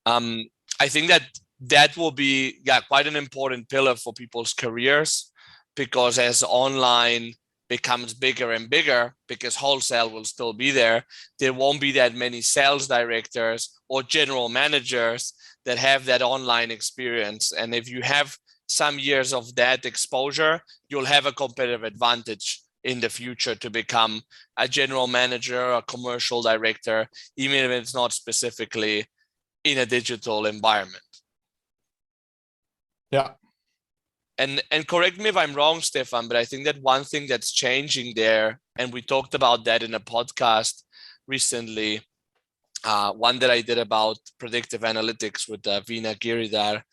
I think that will be quite an important pillar for people's careers, because as online becomes bigger and bigger, because wholesale will still be there won't be that many sales directors or general managers that have that online experience. And if you have some years of that exposure, you'll have a competitive advantage in the future to become a general manager, a commercial director, even if it's not specifically in a digital environment. Yeah. And correct me if I'm wrong, Stefan, but I think that one thing that's changing there, and we talked about that in a podcast recently, one that I did about predictive analytics with Veena Giridhar,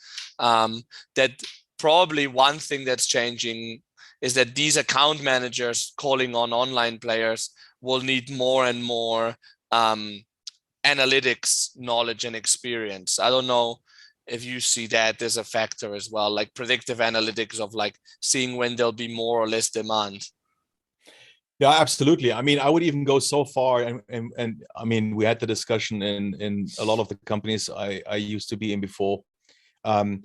that probably one thing that's changing is that these account managers calling on online players will need more and more analytics knowledge and experience. I don't know if you see that as a factor as well, like predictive analytics of like seeing when there'll be more or less demand. Yeah, absolutely. I mean, I would even go so far, and I mean, we had the discussion in a lot of the companies I used to be in before. I mean,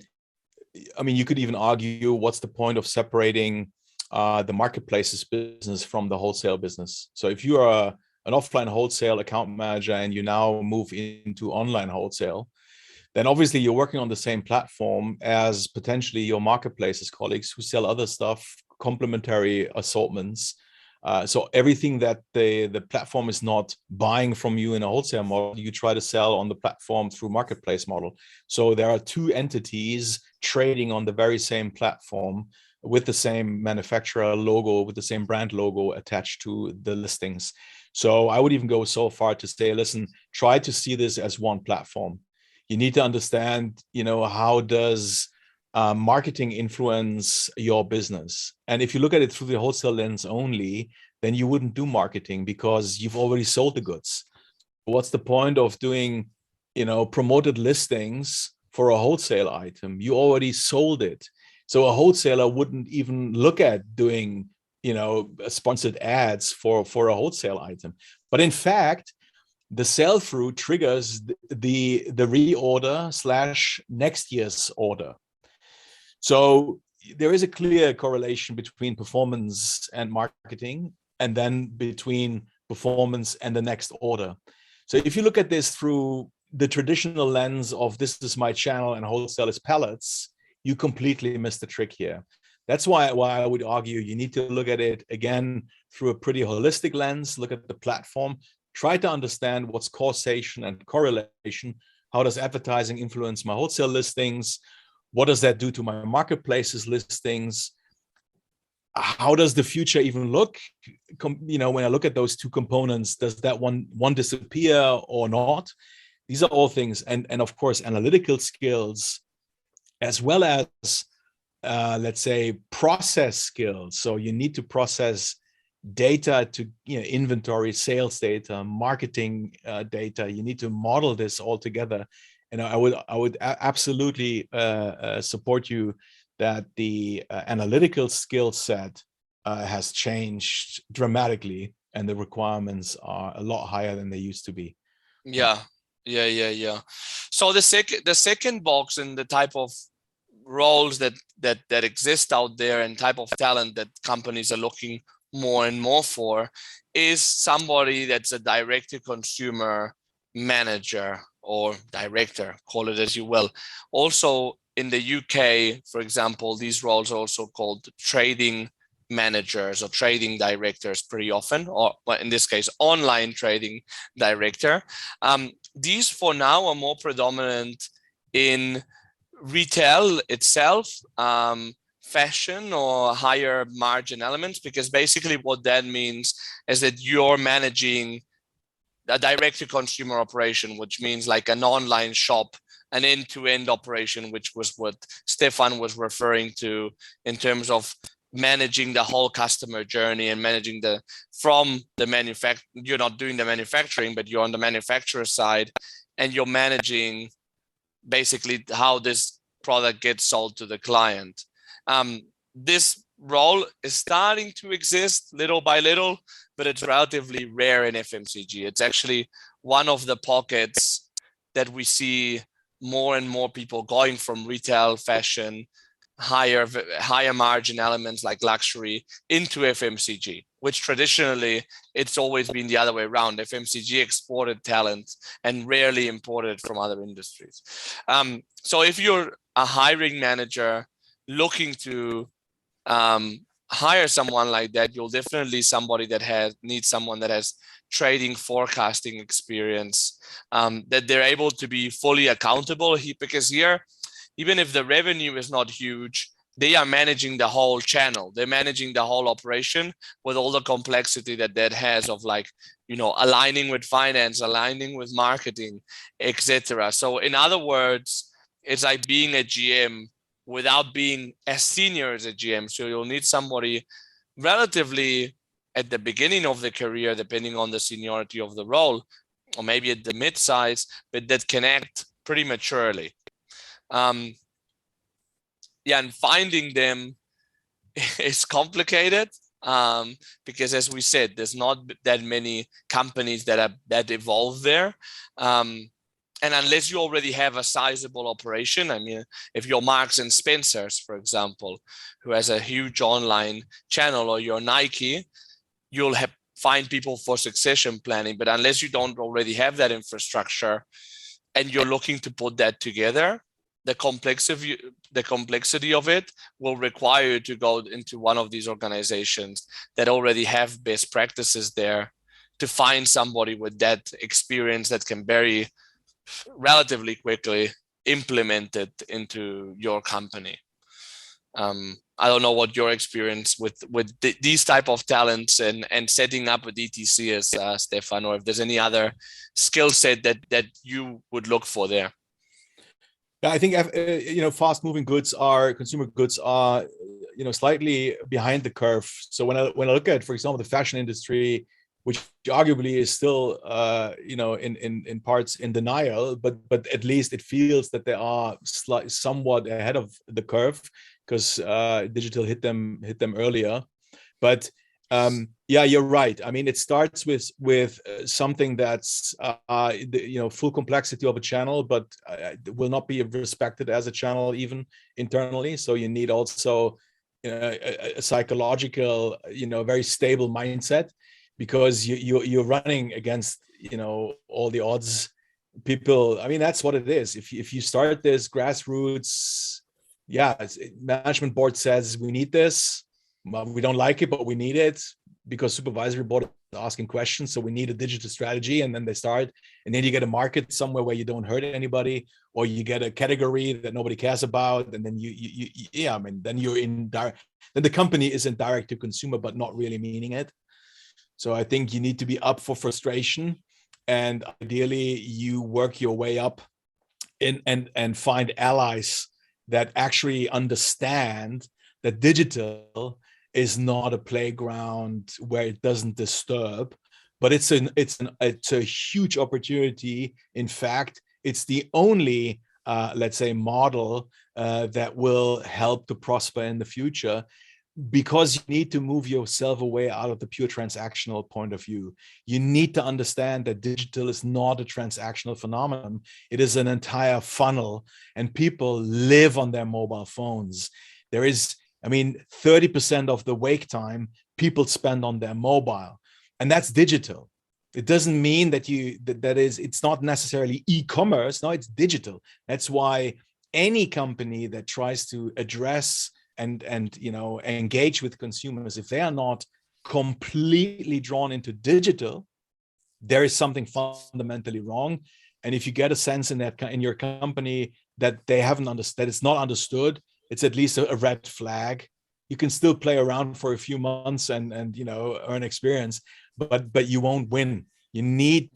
you could even argue, what's the point of separating the marketplaces business from the wholesale business? So if you are an offline wholesale account manager and you now move into online wholesale, then obviously you're working on the same platform as potentially your marketplaces colleagues who sell other stuff, complementary assortments. So everything that the platform is not buying from you in a wholesale model, you try to sell on the platform through marketplace model. So there are two entities trading on the very same platform with the same manufacturer logo, with the same brand logo attached to the listings. So I would even go so far to say, listen, try to see this as one platform. You need to understand, how does marketing influence your business? And if you look at it through the wholesale lens only, then you wouldn't do marketing because you've already sold the goods. What's the point of doing, promoted listings for a wholesale item? You already sold it. So a wholesaler wouldn't even look at doing, sponsored ads for a wholesale item. But in fact, the sell-through triggers the reorder / next year's order. So there is a clear correlation between performance and marketing, and then between performance and the next order. So if you look at this through the traditional lens of this is my channel and wholesale is pallets, you completely miss the trick here. That's why I would argue you need to look at it again through a pretty holistic lens, look at the platform, try to understand what's causation and correlation. How does advertising influence my wholesale listings? What does that do to my marketplaces listings? How does the future even look? When I look at those two components, does that one disappear or not? These are all things, and of course, analytical skills, as well as let's say process skills. So you need to process data to inventory, sales data, marketing data. You need to model this all together. And I would absolutely support you that the analytical skill set has changed dramatically, and the requirements are a lot higher than they used to be. Yeah. So the second box in the type of roles that exist out there and type of talent that companies are looking more and more for is somebody that's a direct-to-consumer manager or director, call it as you will. Also in the UK, for example, these roles are also called trading managers or trading directors pretty often, or in this case, online trading director. These for now are more predominant in retail itself, fashion or higher margin elements, because basically what that means is that you're managing a direct-to-consumer operation, which means like an online shop, an end-to-end operation, which was what Stefan was referring to in terms of managing the whole customer journey and managing you're not doing the manufacturing, but you're on the manufacturer side, and you're managing basically how this product gets sold to the client. This role is starting to exist little by little, but it's relatively rare in FMCG. It's actually one of the pockets that we see more and more people going from retail, fashion, higher margin elements like luxury into FMCG, which traditionally it's always been the other way around. FMCG exported talent and rarely imported from other industries. So if you're a hiring manager looking to hire someone like that, you'll definitely need someone that has trading forecasting experience, that they're able to be fully accountable, because here, even if the revenue is not huge, they are managing the whole channel. They're managing the whole operation with all the complexity that has of aligning with finance, aligning with marketing, etc. So in other words, it's like being a GM without being as senior as a GM. So you'll need somebody relatively at the beginning of the career, depending on the seniority of the role, or maybe at the mid-size, but that can act pretty maturely. And finding them is complicated, because as we said, there's not that many companies that evolve there. And unless you already have a sizable operation, I mean, if you're Marks and Spencer's, for example, who has a huge online channel, or you're Nike, you'll find people for succession planning. But unless you don't already have that infrastructure and you're looking to put that together, the complexity of it will require you to go into one of these organizations that already have best practices there to find somebody with that experience that can relatively quickly implement it into your company. I don't know what your experience with these type of talents and setting up a DTC is, Stefan, or if there's any other skill set that you would look for there. Yeah, I think fast-moving consumer goods are slightly behind the curve. So when I look at, for example, the fashion industry, which arguably is still in parts in denial, but at least it feels that they are somewhat ahead of the curve because digital hit them earlier. But yeah, you're right. I mean, it starts with something that's full complexity of a channel, but will not be respected as a channel even internally. So you need also a psychological, very stable mindset, because you're running against all the odds. People, I mean, that's what it is. If you start this grassroots, yeah, management board says we need this. Well, we don't like it, but we need it because supervisory board is asking questions. So we need a digital strategy, and then they start, and then you get a market somewhere where you don't hurt anybody, or you get a category that nobody cares about, and then yeah, I mean, then you're in direct. Then the company is in direct to consumer, but not really meaning it. So I think you need to be up for frustration, and ideally you work your way up and find allies that actually understand that digital is not a playground where it doesn't disturb, but it's a huge opportunity. In fact, it's the only let's say model that will help to prosper in the future, because you need to move yourself away out of the pure transactional point of view. You need to understand that digital is not a transactional phenomenon. It is an entire funnel, and people live on their mobile phones. There is, I mean, 30% of the wake time people spend on their mobile, and that's digital. It doesn't mean that it's not necessarily e-commerce. No, it's digital. That's why any company that tries to address and engage with consumers, if they are not completely drawn into digital, there is something fundamentally wrong. And if you get a sense in your company that they haven't understood, that it's not understood, it's at least a red flag. You can still play around for a few months and earn experience, but you won't win. You need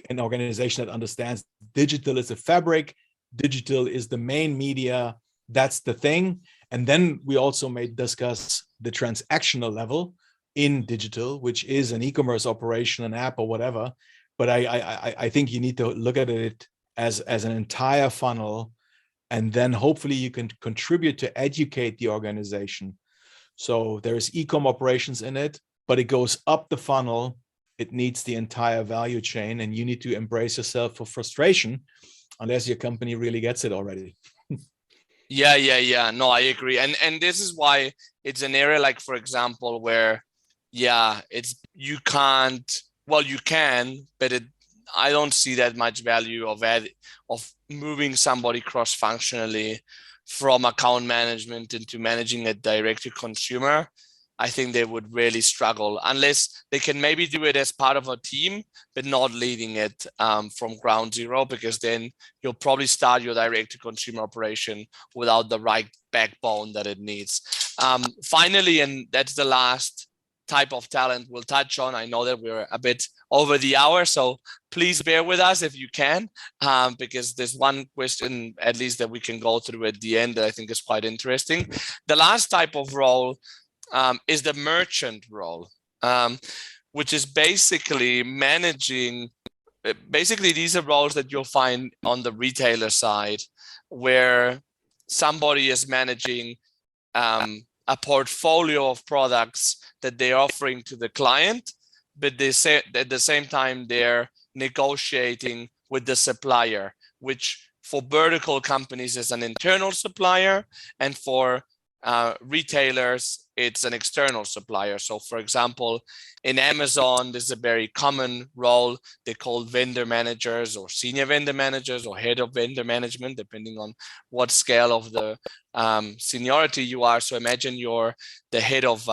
an organization that understands digital is a fabric, digital is the main media, that's the thing. And then we also may discuss the transactional level in digital, which is an e-commerce operation, an app or whatever. But I think you need to look at it as an entire funnel, and then hopefully you can contribute to educate the organization. So there's e-com operations in it, but it goes up the funnel. It needs the entire value chain, and you need to embrace yourself for frustration unless your company really gets it already. Yeah. No, I agree. And this is why it's an area, like, for example, where, you can't, well, you can, but I don't see that much value of moving somebody cross-functionally from account management into managing it direct to consumer. I think they would really struggle unless they can maybe do it as part of a team, but not leading it from ground zero, because then you'll probably start your direct to consumer operation without the right backbone that it needs. Finally, and that's the last type of talent we'll touch on. I know that we're a bit over the hour, so please bear with us if you can, because there's one question at least that we can go through at the end that I think is quite interesting. The last type of role is the merchant role, which is basically managing. Basically, these are roles that you'll find on the retailer side, where somebody is managing a portfolio of products that they're offering to the client, but they say at the same time they're negotiating with the supplier, which for vertical companies is an internal supplier, and for retailers it's an external supplier. So for example, in Amazon, this is a very common role. They call vendor managers or senior vendor managers or head of vendor management, depending on what scale of the seniority you are. So imagine you're the head of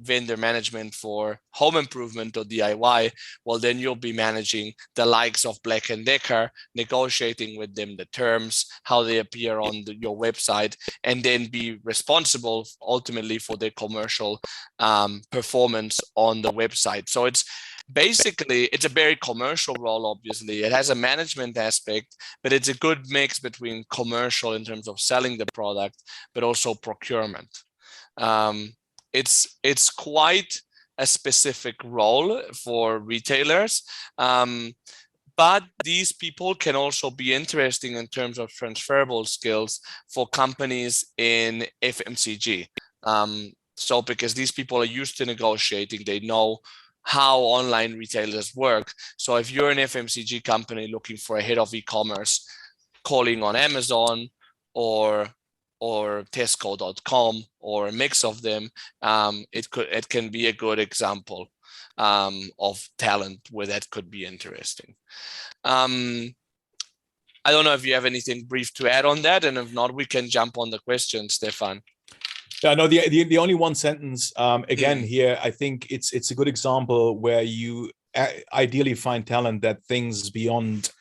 vendor management for home improvement or DIY. Well, then you'll be managing the likes of Black & Decker, negotiating with them the terms, how they appear on your website, and then be responsible ultimately for their commercial performance on the website. So it's a very commercial role. Obviously it has a management aspect, but it's a good mix between commercial in terms of selling the product, but also procurement. It's quite a specific role for retailers, But these people can also be interesting in terms of transferable skills for companies in FMCG. So because these people are used to negotiating, they know how online retailers work. So if you're an FMCG company looking for a head of e-commerce, calling on Amazon or Tesco.com or a mix of them, it can be a good example of talent where that could be interesting. I don't know if you have anything brief to add on that, and if not, we can jump on the question, Stefan. Yeah, no, the only one sentence again here. I think it's a good example where you ideally find talent that thinks beyond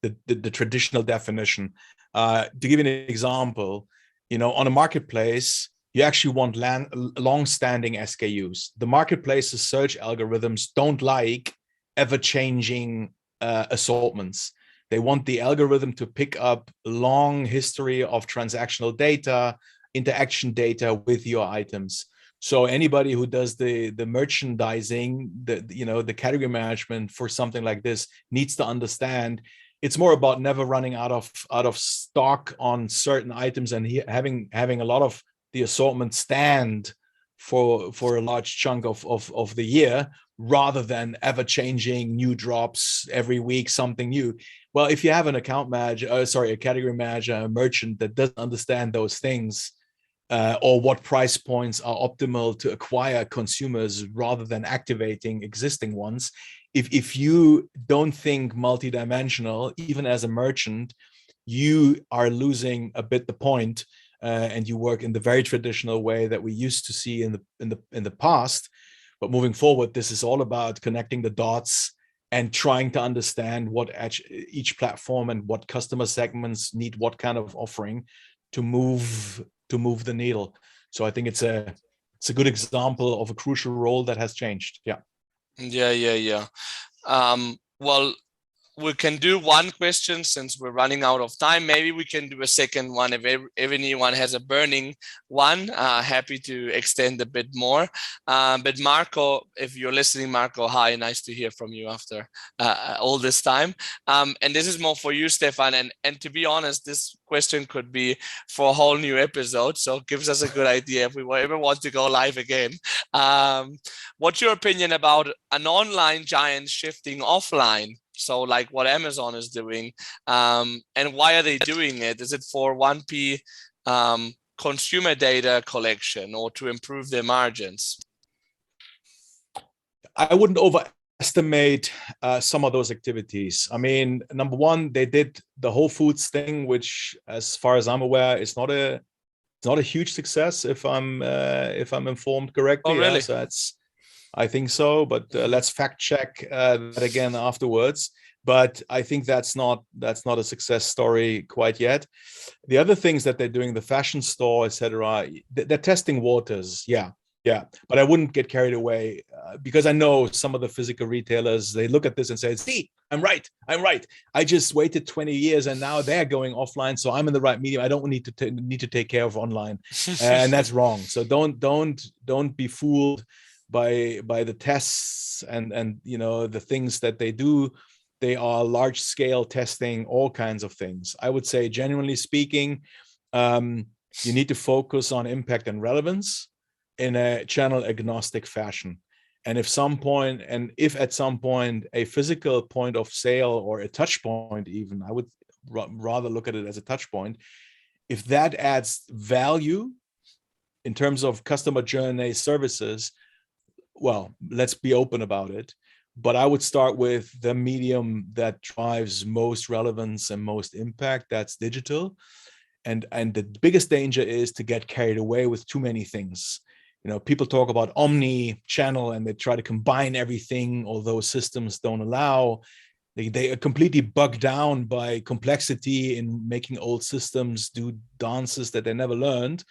the traditional definition. To give you an example, on a marketplace, you actually want long-standing SKUs. The marketplace's search algorithms don't like ever-changing assortments. They want the algorithm to pick up long history of transactional data, interaction data with your items. So anybody who does the merchandising, the category management for something like this needs to understand it's more about never running out of stock on certain items and having a lot of the assortment stand for a large chunk of the year, rather than ever changing new drops every week, something new. Well, if you have an account manager, a category manager, a merchant that doesn't understand those things, or what price points are optimal to acquire consumers rather than activating existing ones. If you don't think multidimensional, even as a merchant, you are losing a bit the point, and you work in the very traditional way that we used to see in the past. But moving forward, this is all about connecting the dots and trying to understand what each platform and what customer segments need what kind of offering to move the needle. So I think it's a good example of a crucial role that has changed. Yeah. Well, we can do one question since we're running out of time. Maybe we can do a second one if anyone has a burning one. Happy to extend a bit more. But Marco, if you're listening, Marco, hi, nice to hear from you after all this time. And this is more for you, Stefan. And to be honest, this question could be for a whole new episode. So it gives us a good idea if we ever want to go live again. What's your opinion about an online giant shifting offline? So like what Amazon is doing, and why are they doing it? Is it for 1P consumer data collection or to improve their margins? I wouldn't overestimate some of those activities. I mean, number one, they did the Whole Foods thing, which, as far as I'm aware, is not a huge success. If I'm informed correctly. Oh, really? Yeah, so I think so, but let's fact check that again afterwards. But I think that's not a success story quite yet. The other things that they're doing, the fashion store, etc., they're testing waters. Yeah. But I wouldn't get carried away because I know some of the physical retailers, they look at this and say, "See, I'm right. I just waited 20 years and now they're going offline, so I'm in the right medium. I don't need to take care of online," and that's wrong. So don't be fooled by the tests and the things that they do. They are large scale testing all kinds of things. I would say, genuinely speaking, you need to focus on impact and relevance in a channel agnostic fashion. And if at some point a physical point of sale or a touch point, even, I would rather look at it as a touch point, if that adds value in terms of customer journey services, well, let's be open about it. But I would start with the medium that drives most relevance and most impact. That's digital. And the biggest danger is to get carried away with too many things. People talk about Omni-channel and they try to combine everything, although systems don't allow. They are completely bogged down by complexity in making old systems do dances that they never learned,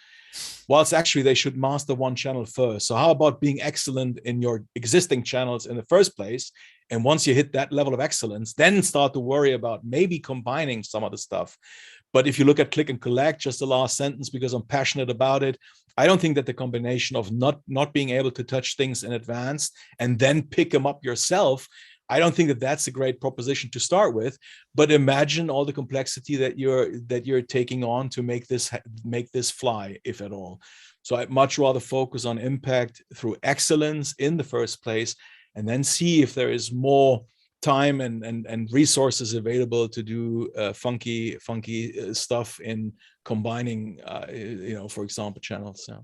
whilst actually they should master one channel first. So how about being excellent in your existing channels in the first place? And once you hit that level of excellence, then start to worry about maybe combining some of the stuff. But if you look at click and collect, just the last sentence, because I'm passionate about it, I don't think that the combination of not being able to touch things in advance and then pick them up yourself I don't think that that's a great proposition to start with, but imagine all the complexity that you're taking on to make this fly, if at all. So I'd much rather focus on impact through excellence in the first place, and then see if there is more time and resources available to do funky stuff in combining, for example, channels. Yeah.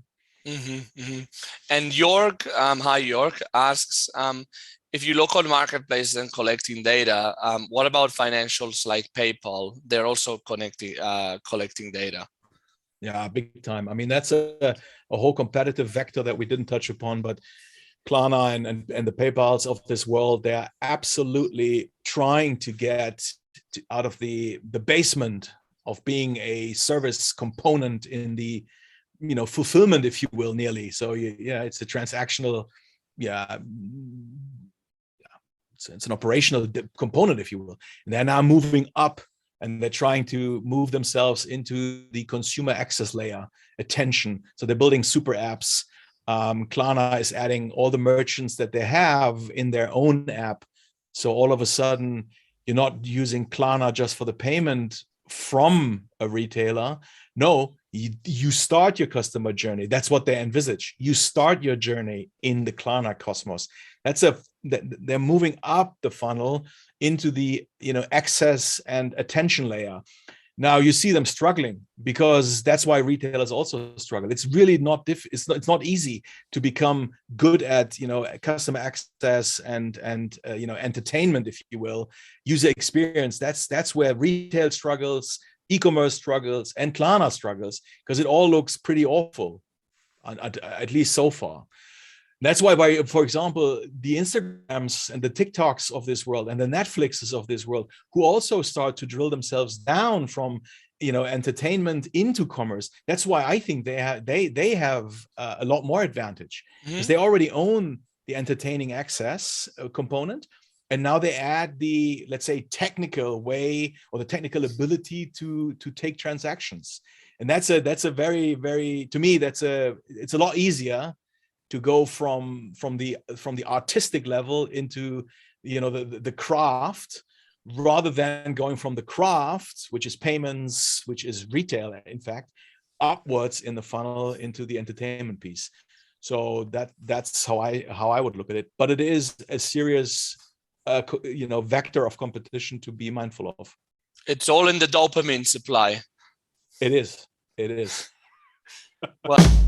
And York, hi York, asks, if you look on marketplaces and collecting data, what about financials like PayPal? They're also collecting data. Yeah, big time. I mean, that's a whole competitive vector that we didn't touch upon, but Klarna and the PayPals of this world, they're absolutely trying to get out of the basement of being a service component in the fulfillment, if you will, nearly. So yeah, it's a transactional, it's an operational component, if you will. And they're now moving up, and they're trying to move themselves into the consumer access layer, attention. So they're building super apps. Klarna is adding all the merchants that they have in their own app. So all of a sudden, you're not using Klarna just for the payment from a retailer. No, you start your customer journey. That's what they envisage. You start your journey in the Klarna cosmos. They're moving up the funnel into the access and attention layer. Now you see them struggling, because that's why retailers also struggle. It's really not it's not easy to become good at customer access and entertainment, if you will, user experience. That's where retail struggles, e-commerce struggles, and Klarna struggles, because it all looks pretty awful, at least so far. That's why, for example, the Instagrams and the TikToks of this world and the Netflixes of this world, who also start to drill themselves down from entertainment into commerce. That's why I think they have a lot more advantage, because they already own the entertaining access component, and now they add the, let's say, technical way or the technical ability to take transactions. And that's a very, very, to me, it's a lot easier to go from the artistic level into the craft, rather than going from the craft, which is payments, which is retail, in fact, upwards in the funnel into the entertainment piece. So that's how I would look at it. But it is a serious vector of competition to be mindful of. It's all in the dopamine supply. It is. Well.